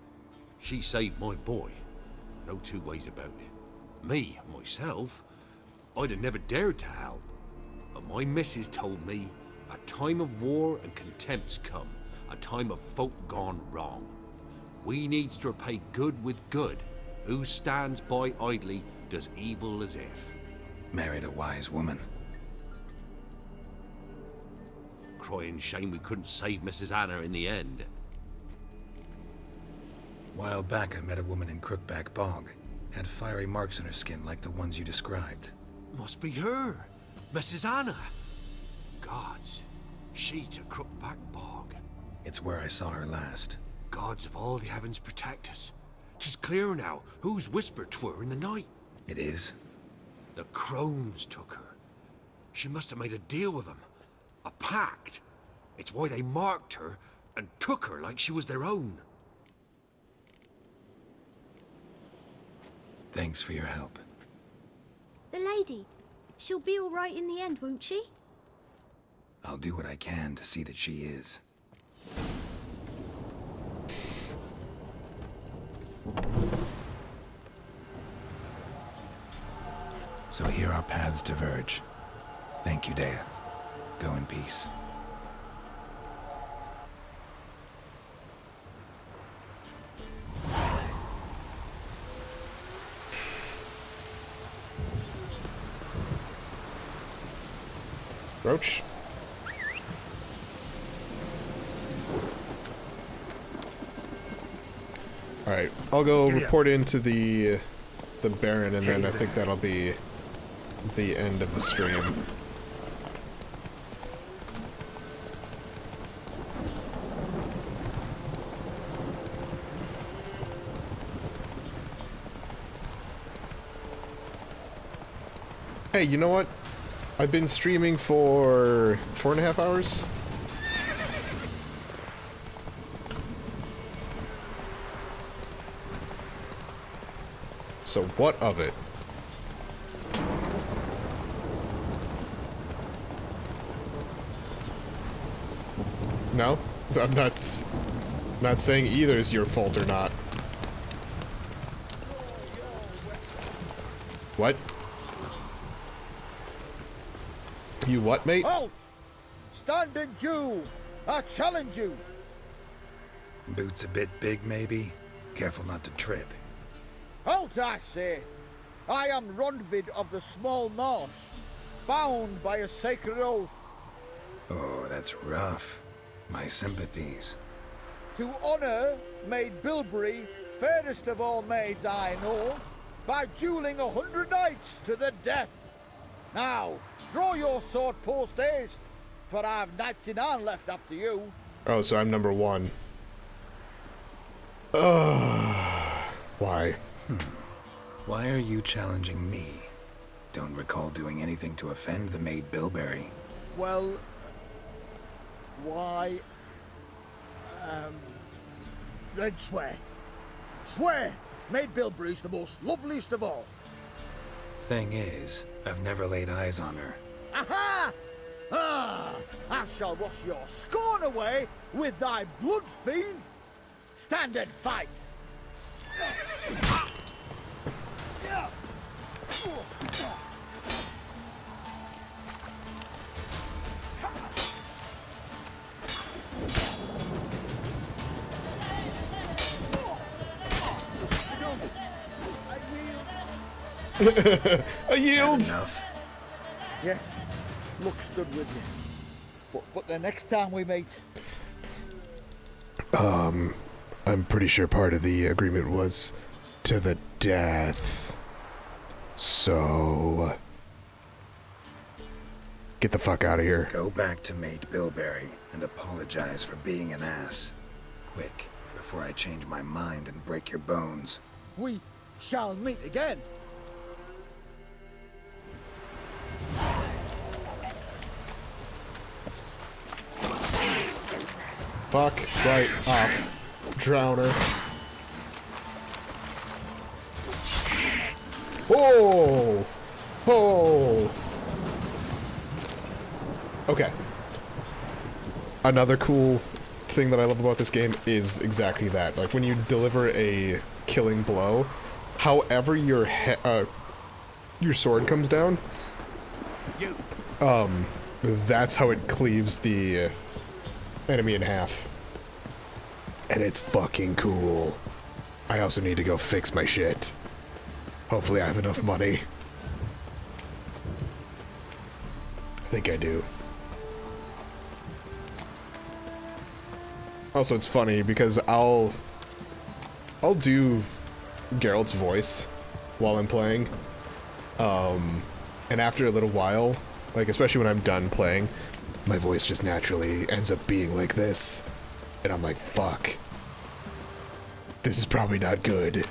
She saved my boy. No 2 ways about it. Me, myself, I'd have never dared to help. But my missus told me a time of war and contempt's come, a time of folk gone wrong. We needs to repay good with good. Who stands by idly does evil as if. Married a wise woman. Crying shame we couldn't save Mrs. Anna in the end. While back, I met a woman in Crookback Bog. Had fiery marks on her skin like the ones you described. Must be her, Mrs. Anna. Gods, she's a Crookback Bog. It's where I saw her last. Gods of all the heavens protect us. 'Tis clear now who's whispered to her in the night. It is? The crones took her. She must have made a deal with them. A pact. It's why they marked her and took her like she was their own. Thanks for your help. The lady. She'll be all right in the end, won't she? I'll do what I can to see that she is. So here our paths diverge. Thank you, Dea. Go in peace. Roach. All right, I'll go report into the Baron, and then I think that'll be the end of the stream. Hey, you know what? I've been streaming for 4.5 hours. So what of it? No? I'm not saying either is your fault or not. What? You what, mate? Halt! Stand in due! I challenge you! Boots a bit big, maybe? Careful not to trip. Halt, I say! I am Ronvid of the Small Marsh, bound by a sacred oath. Oh, that's rough. My sympathies. To honor Maid Bilberry, fairest of all maids I know, by dueling 100 knights to the death. Now, draw your sword post haste, for I've knights in hand left after you. Oh, so I'm number 1. Why? Why are you challenging me? Don't recall doing anything to offend the Maid Bilberry. Well, why? Then swear. Swear! Maid Bilberry's the most loveliest of all. Thing is, I've never laid eyes on her. Aha! Ah! I shall wash your scorn away with thy blood, fiend! Stand and fight! A yield! Enough. Yes, luck stood with you. But the next time we meet, I'm pretty sure part of the agreement was to the death. So... get the fuck out of here. Go back to mate Bilberry and apologize for being an ass. Quick, before I change my mind and break your bones. we shall meet again. Fuck right off. Drowner. Oh! Oh! Okay. Another cool thing that I love about this game is exactly that. Like, when you deliver a killing blow, however your sword comes down, that's how it cleaves the enemy in half. And it's fucking cool. I also need to go fix my shit. Hopefully I have enough money. I think I do. Also, it's funny because I'll do Geralt's voice while I'm playing. And after a little while, like especially when I'm done playing, my voice just naturally ends up being like this. And I'm like, fuck. This is probably not good.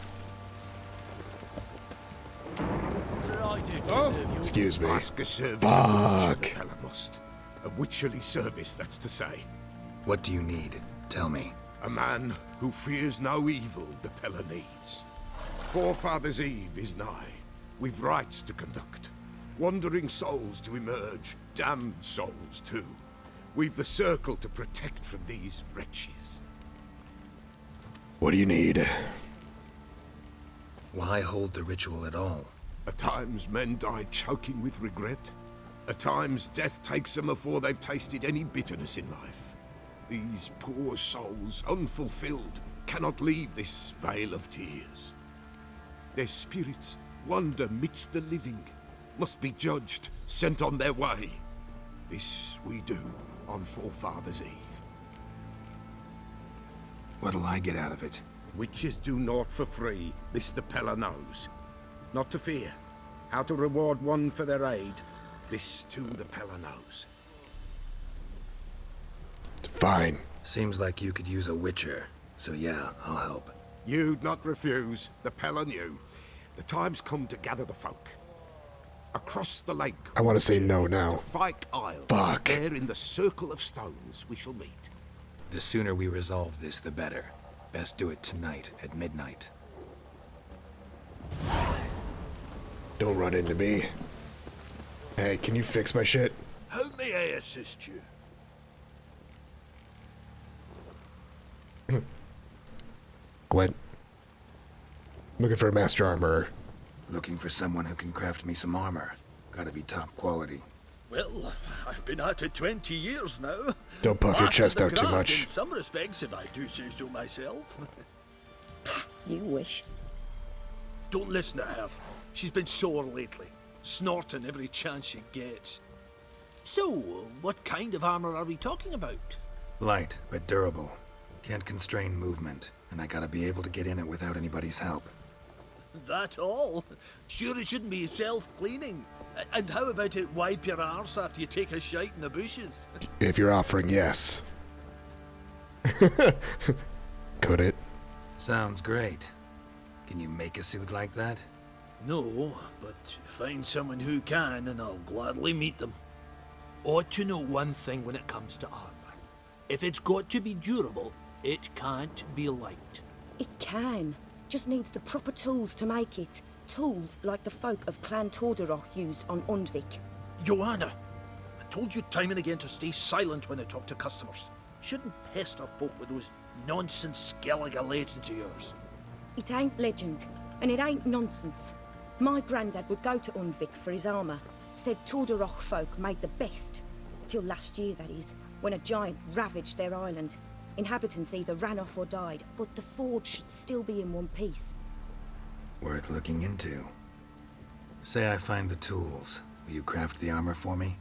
Excuse me. Ask a service Fuck. of a witcher, the Pellar must. A witcherly service, that's to say. What do you need? Tell me. A man who fears no evil the Pellar needs. Forefathers' Eve is nigh. We've rites to conduct. Wandering souls to emerge. Damned souls, too. We've the circle to protect from these wretches. What do you need? Why hold the ritual at all? At times men die choking with regret. At times death takes them before they've tasted any bitterness in life. These poor souls, unfulfilled, cannot leave this vale of tears. Their spirits wander midst the living, must be judged, sent on their way. This we do on Forefathers' Eve. What'll I get out of it? Witches do naught for free, this the Pellar knows. Not to fear. How to reward one for their aid, this too the Pellar knows. Fine. Seems like you could use a witcher, so yeah, I'll help. You'd not refuse, the Pellar knew. The time's come to gather the folk. Across the lake. I want to say no now. To Fyke Isle. Fuck. There in the circle of stones we shall meet. The sooner we resolve this, the better. Best do it tonight at midnight. Don't run into me. Hey, can you fix my shit? How may I assist you? Gwent. Looking for a master armorer. Looking for someone who can craft me some armor. Gotta be top quality. Well, I've been at it 20 years now. Don't puff your Mastered chest the out too craft much. In some respects, if I do say so myself. You wish. Don't listen to her. She's been sore lately, snorting every chance she gets. So, what kind of armor are we talking about? Light, but durable. Can't constrain movement, and I gotta be able to get in it without anybody's help. That all? Sure it shouldn't be self-cleaning. And how about it wipe your arse after you take a shite in the bushes? If you're offering yes. Could it? Sounds great. Can you make a suit like that? No, but find someone who can and I'll gladly meet them. Ought to know one thing when it comes to armor. If it's got to be durable, it can't be light. It can. Just needs the proper tools to make it. Tools like the folk of Clan Tordaroch use on Undvik. Joanna, I told you time and again to stay silent when I talk to customers. Shouldn't pester folk with those nonsense Skellige legends of yours. It ain't legend, and it ain't nonsense. My granddad would go to Undvik for his armour. Said Tordaroch folk made the best. Till last year, that is, when a giant ravaged their island. Inhabitants either ran off or died, but the forge should still be in one piece. Worth looking into. Say I find the tools. Will you craft the armor for me?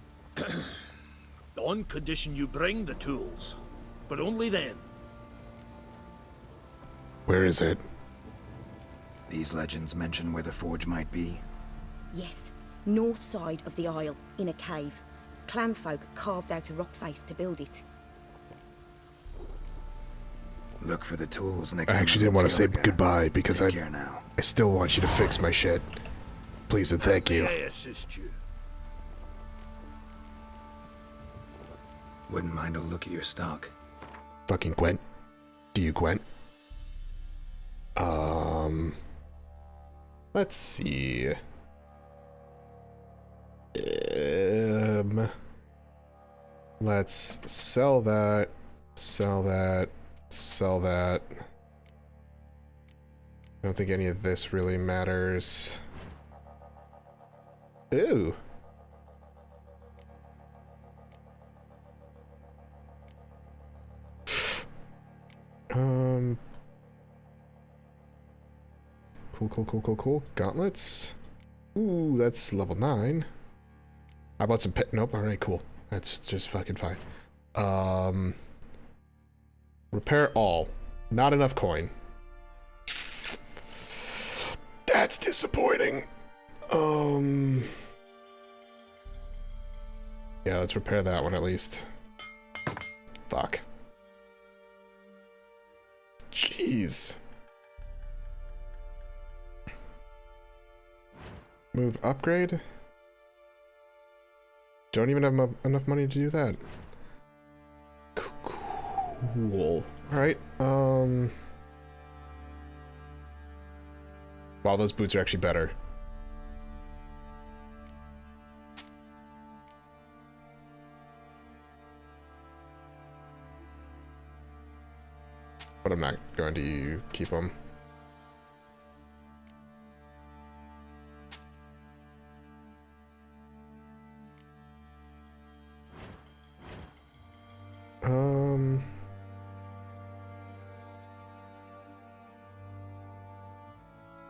On condition you bring the tools. But only then. Where is it? These legends mention where the forge might be? Yes, north side of the isle, in a cave. Clanfolk carved out a rock face to build it. Look for the tools next I time. actually didn't want to say goodbye because Take care now. I still want you to fix my shit. Please and thank you. May I assist you? Wouldn't mind a look at your stock. Fucking Gwent. Do you Gwent? Let's see. Let's sell that, sell that, sell that. I don't think any of this really matters. Ooh. Cool. Gauntlets. Ooh, that's level 9. How about some pet? Nope. All right, cool. That's just fucking fine. Repair all. Not enough coin. That's disappointing. Yeah, let's repair that one at least. Fuck. Jeez. Move upgrade? Don't even have enough money to do that. Cool. Alright, wow, those boots are actually better. But I'm not going to keep them.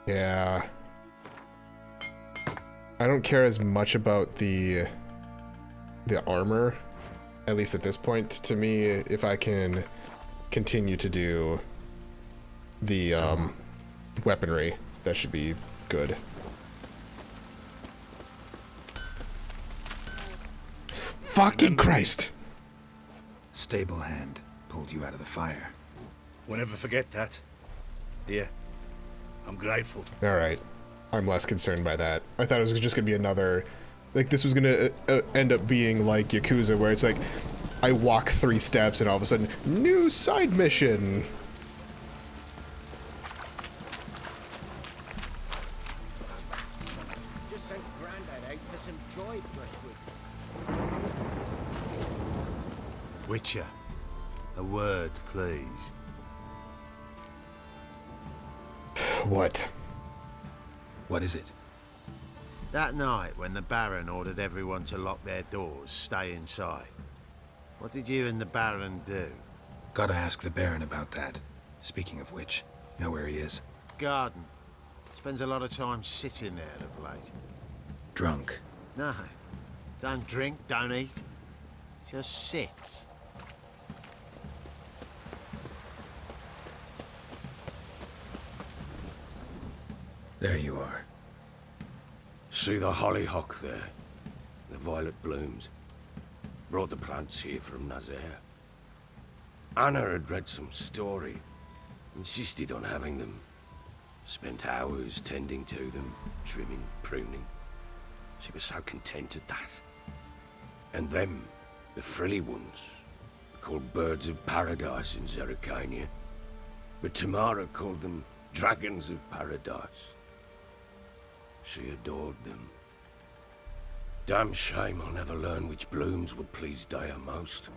Yeah. I don't care as much about the armor, at least at this point. To me, if I can continue to do the weaponry, that should be good. Fucking Christ! Stable hand pulled you out of the fire. We'll never forget that. Here, I'm grateful. Alright. I'm less concerned by that. I thought it was just gonna be another... Like, this was gonna end up being like Yakuza, where it's like, I walk 3 steps and all of a sudden, new side mission! Just sent Grandad out for some joy brushwood. Witcher, a word, please. What? What is it? That night when the Baron ordered everyone to lock their doors, stay inside. What did you and the Baron do? Gotta ask the Baron about that. Speaking of which, know where he is? Garden. Spends a lot of time sitting there of late. Drunk. No. Don't drink, don't eat. Just sits. There you are. See the hollyhock there? The violet blooms. Brought the plants here from Nazaire. Anna had read some story. Insisted on having them. Spent hours tending to them, trimming, pruning. She was so content at that. And them, the frilly ones, called birds of paradise in Zerrikania. But Tamara called them dragons of paradise. She adored them. Damn shame I'll never learn which blooms would please Daya most.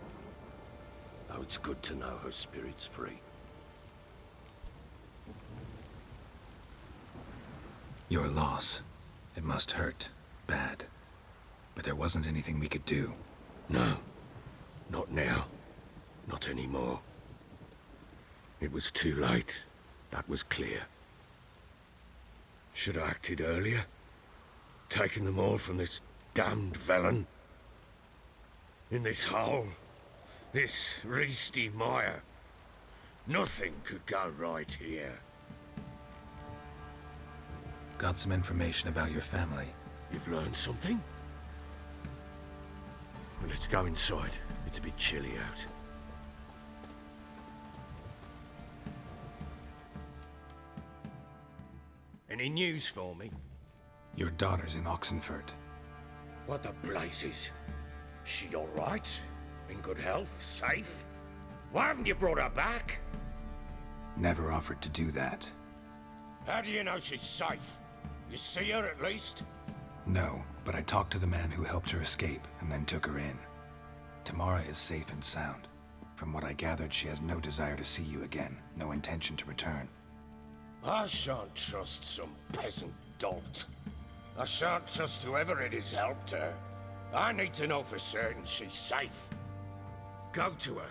Though it's good to know her spirit's free. Your loss. It must hurt. Bad. But there wasn't anything we could do. No. Not now. Not anymore. It was too late. That was clear. Should have acted earlier. Taking them all from this damned villain. In this hole. This reesty mire. Nothing could go right here. Got some information about your family. You've learned something? Well, let's go inside. It's a bit chilly out. Any news for me? Your daughter's in Oxenford. What the blazes? She all right? In good health? Safe? Why haven't you brought her back? Never offered to do that. How do you know she's safe? You see her at least? No, but I talked to the man who helped her escape and then took her in. Tamara is safe and sound. From what I gathered, she has no desire to see you again, no intention to return. I shan't trust some peasant dolt. I shan't trust whoever it is helped her. I need to know for certain she's safe. Go to her.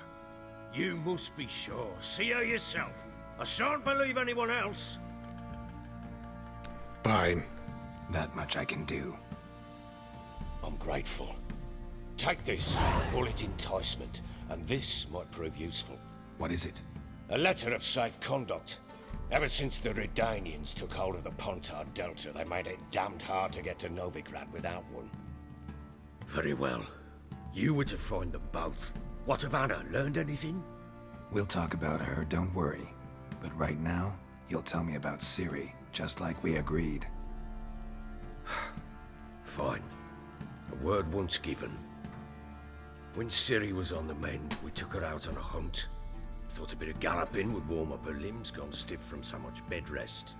You must be sure. See her yourself. I shan't believe anyone else. Fine. That much I can do. I'm grateful. Take this, call it enticement, and this might prove useful. What is it? A letter of safe conduct. Ever since the Redanians took hold of the Pontar Delta, they made it damned hard to get to Novigrad without one. Very well. You were to find them both. What of Anna? Learned anything? We'll talk about her, don't worry. But right now, you'll tell me about Ciri, just like we agreed. Fine. A word once given. When Ciri was on the mend, we took her out on a hunt. Thought a bit of galloping would warm up her limbs, gone stiff from so much bed rest.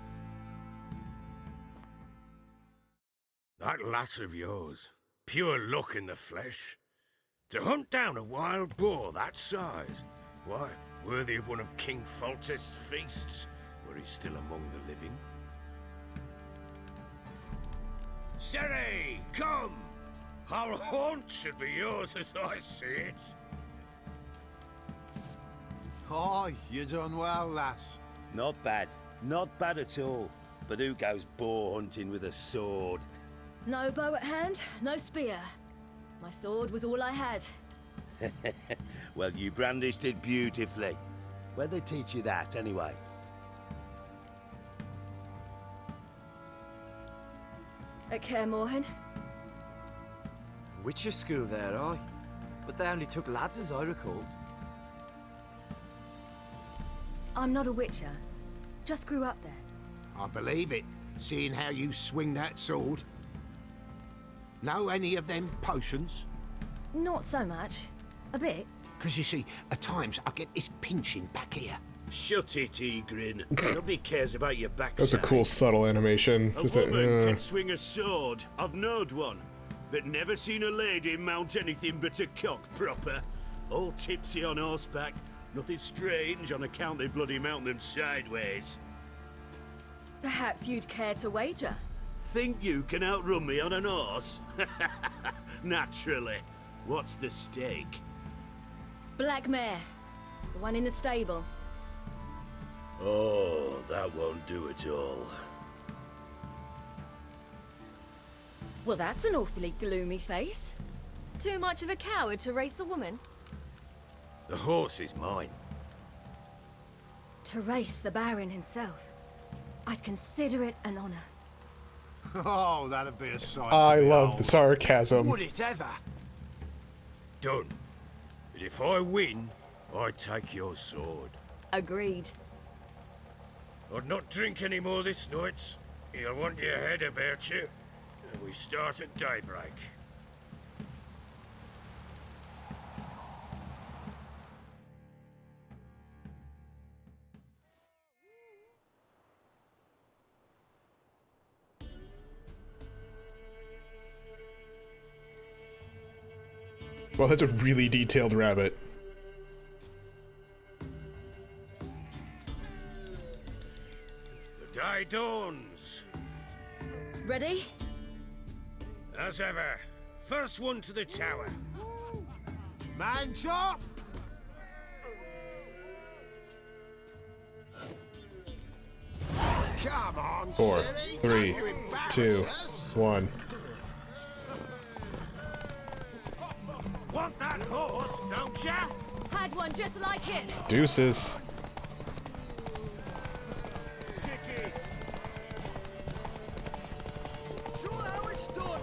That lass of yours, pure luck in the flesh. To hunt down a wild boar that size, why, worthy of one of King Foltest's feasts, were he still among the living. Ciri, come! Our haunt should be yours as I see it. Oh, you done well, lass. Not bad. Not bad at all. But who goes boar hunting with a sword? No bow at hand, no spear. My sword was all I had. Well, you brandished it beautifully. Where'd they teach you that, anyway? At Kaer Morhen. Witcher school there, aye. But they only took lads, as I recall. I'm not a witcher. Just grew up there. I believe it, seeing how you swing that sword. Know any of them potions? Not so much. A bit. Because you see, at times I get this pinching back here. Shut it, Egrin. Nobody cares about your backside. That's a cool, subtle animation. A Just woman can swing a sword. I've knowed one. But never seen a lady mount anything but a cock proper. All tipsy on horseback. Nothing strange on account they bloody mount them sideways. Perhaps you'd care to wager? Think you can outrun me on an horse? Naturally. What's the stake? Black mare. The one in the stable. Oh, that won't do at all. Well, that's an awfully gloomy face. Too much of a coward to race a woman? The horse is mine. To race the Baron himself. I'd consider it an honor. Oh, that'd be a sight. I love the sarcasm. Would it ever? Done. But if I win, I take your sword. Agreed. I'd not drink any more this night. You'll want your head about you. And we start at daybreak. Well, that's a really detailed rabbit. The day dawns. Ready? As ever, first one to the tower. Man chop! Come on, 4, Ciri, 3, don't you embarrass 2, us. 1. Want that horse, don't ya? Had one just like it. Deuces. Kick it. Show how it's done.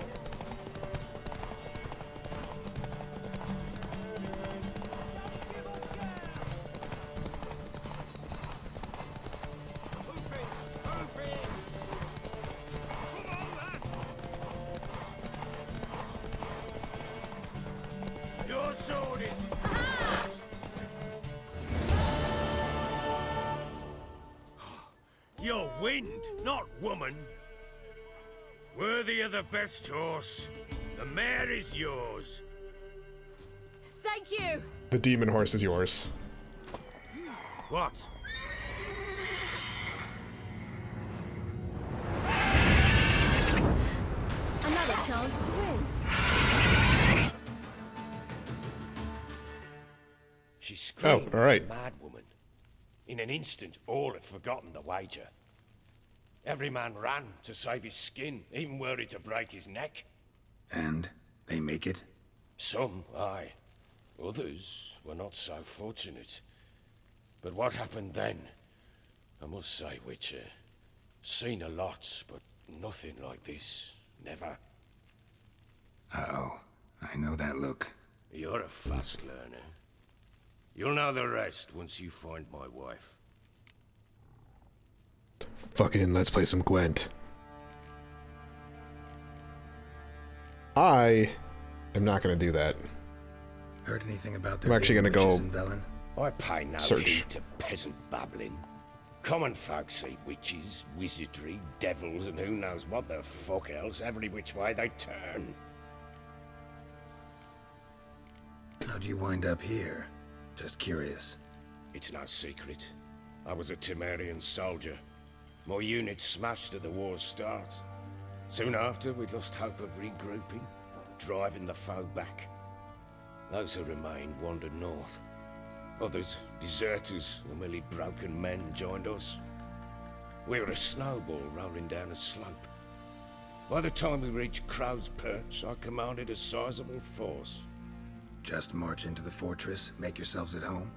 Your sword is... You're wind, not woman. Worthy of the best horse. The mare is yours. Thank you. The demon horse is yours. What? Another chance to win. She screamed all right. like a mad woman. In an instant, all had forgotten the wager. Every man ran to save his skin, even were he to break his neck. And they make it? Some, aye. Others were not so fortunate. But what happened then? I must say, Witcher, seen a lot, but nothing like this. Never. Uh-oh. I know that look. You're a fast learner. You'll know the rest once you find my wife. Fucking let's play some Gwent. I am not gonna do that. Heard anything about I'm actually gonna go in Velen? I pay no search. heed to peasant babbling. Common folk see witches, wizardry, devils, and who knows what the fuck else every which way they turn. How'd you wind up here? Just curious. It's no secret. I was a Temerian soldier. My unit smashed at the war's start. Soon after, we'd lost hope of regrouping, driving the foe back. Those who remained wandered north. Others, deserters or merely broken men, joined us. We were a snowball rolling down a slope. By the time we reached Crow's Perch, I commanded a sizable force. Just march into the fortress, make yourselves at home?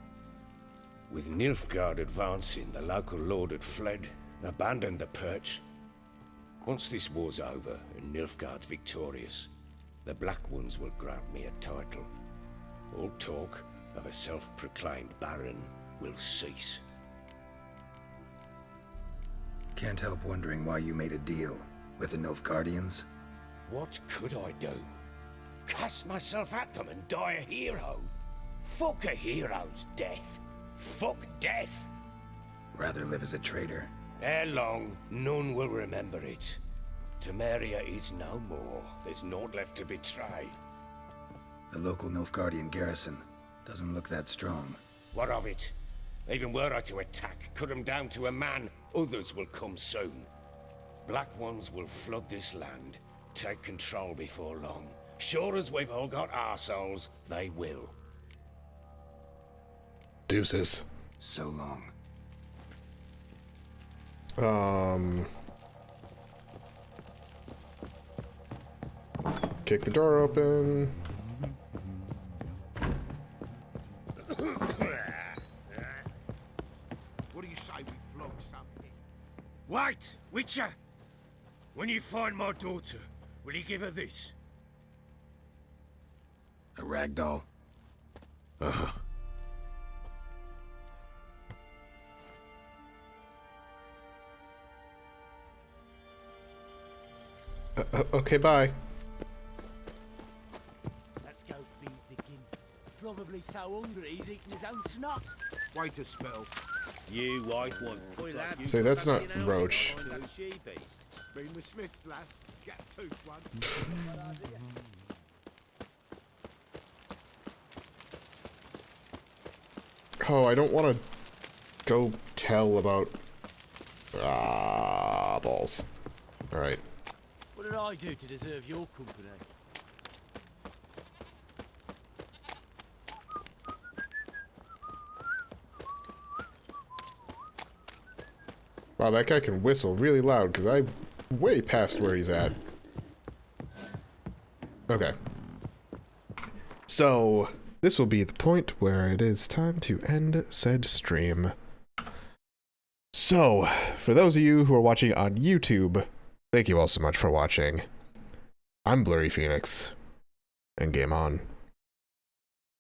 With Nilfgaard advancing, the local lord had fled, abandoned the Perch. Once this war's over and Nilfgaard's victorious, the Black Ones will grant me a title. All talk of a self-proclaimed baron will cease. Can't help wondering why you made a deal with the Nilfgaardians. What could I do? Cast myself at them and die a hero? Fuck a hero's death. Fuck death. Rather live as a traitor. Ere long, none will remember it. Temeria is no more. There's naught left to betray. The local Nilfgaardian garrison doesn't look that strong. What of it? Even were I to attack, cut them down to a man, others will come soon. Black Ones will flood this land, take control before long. Sure as we've all got arseholes, they will. Deuces. So long. Kick the door open. What do you say we flog something? Wait, Witcher! When you find my daughter, will you give her this? A ragdoll? Uh-huh. Okay, bye. Let's go feed the king. Probably so hungry he's eating his own snot. Wait a spell. You white one. Say, that's not Roach. Bring the Smiths, lass. Get a tooth one. Oh, I don't want to go tell about... balls. Alright. What did I do to deserve your company? Wow, that guy can whistle really loud, because I'm way past where he's at. Okay. So, this will be the point where it is time to end said stream. So, for those of you who are watching on YouTube, thank you all so much for watching. I'm Blurry Phoenix, and game on.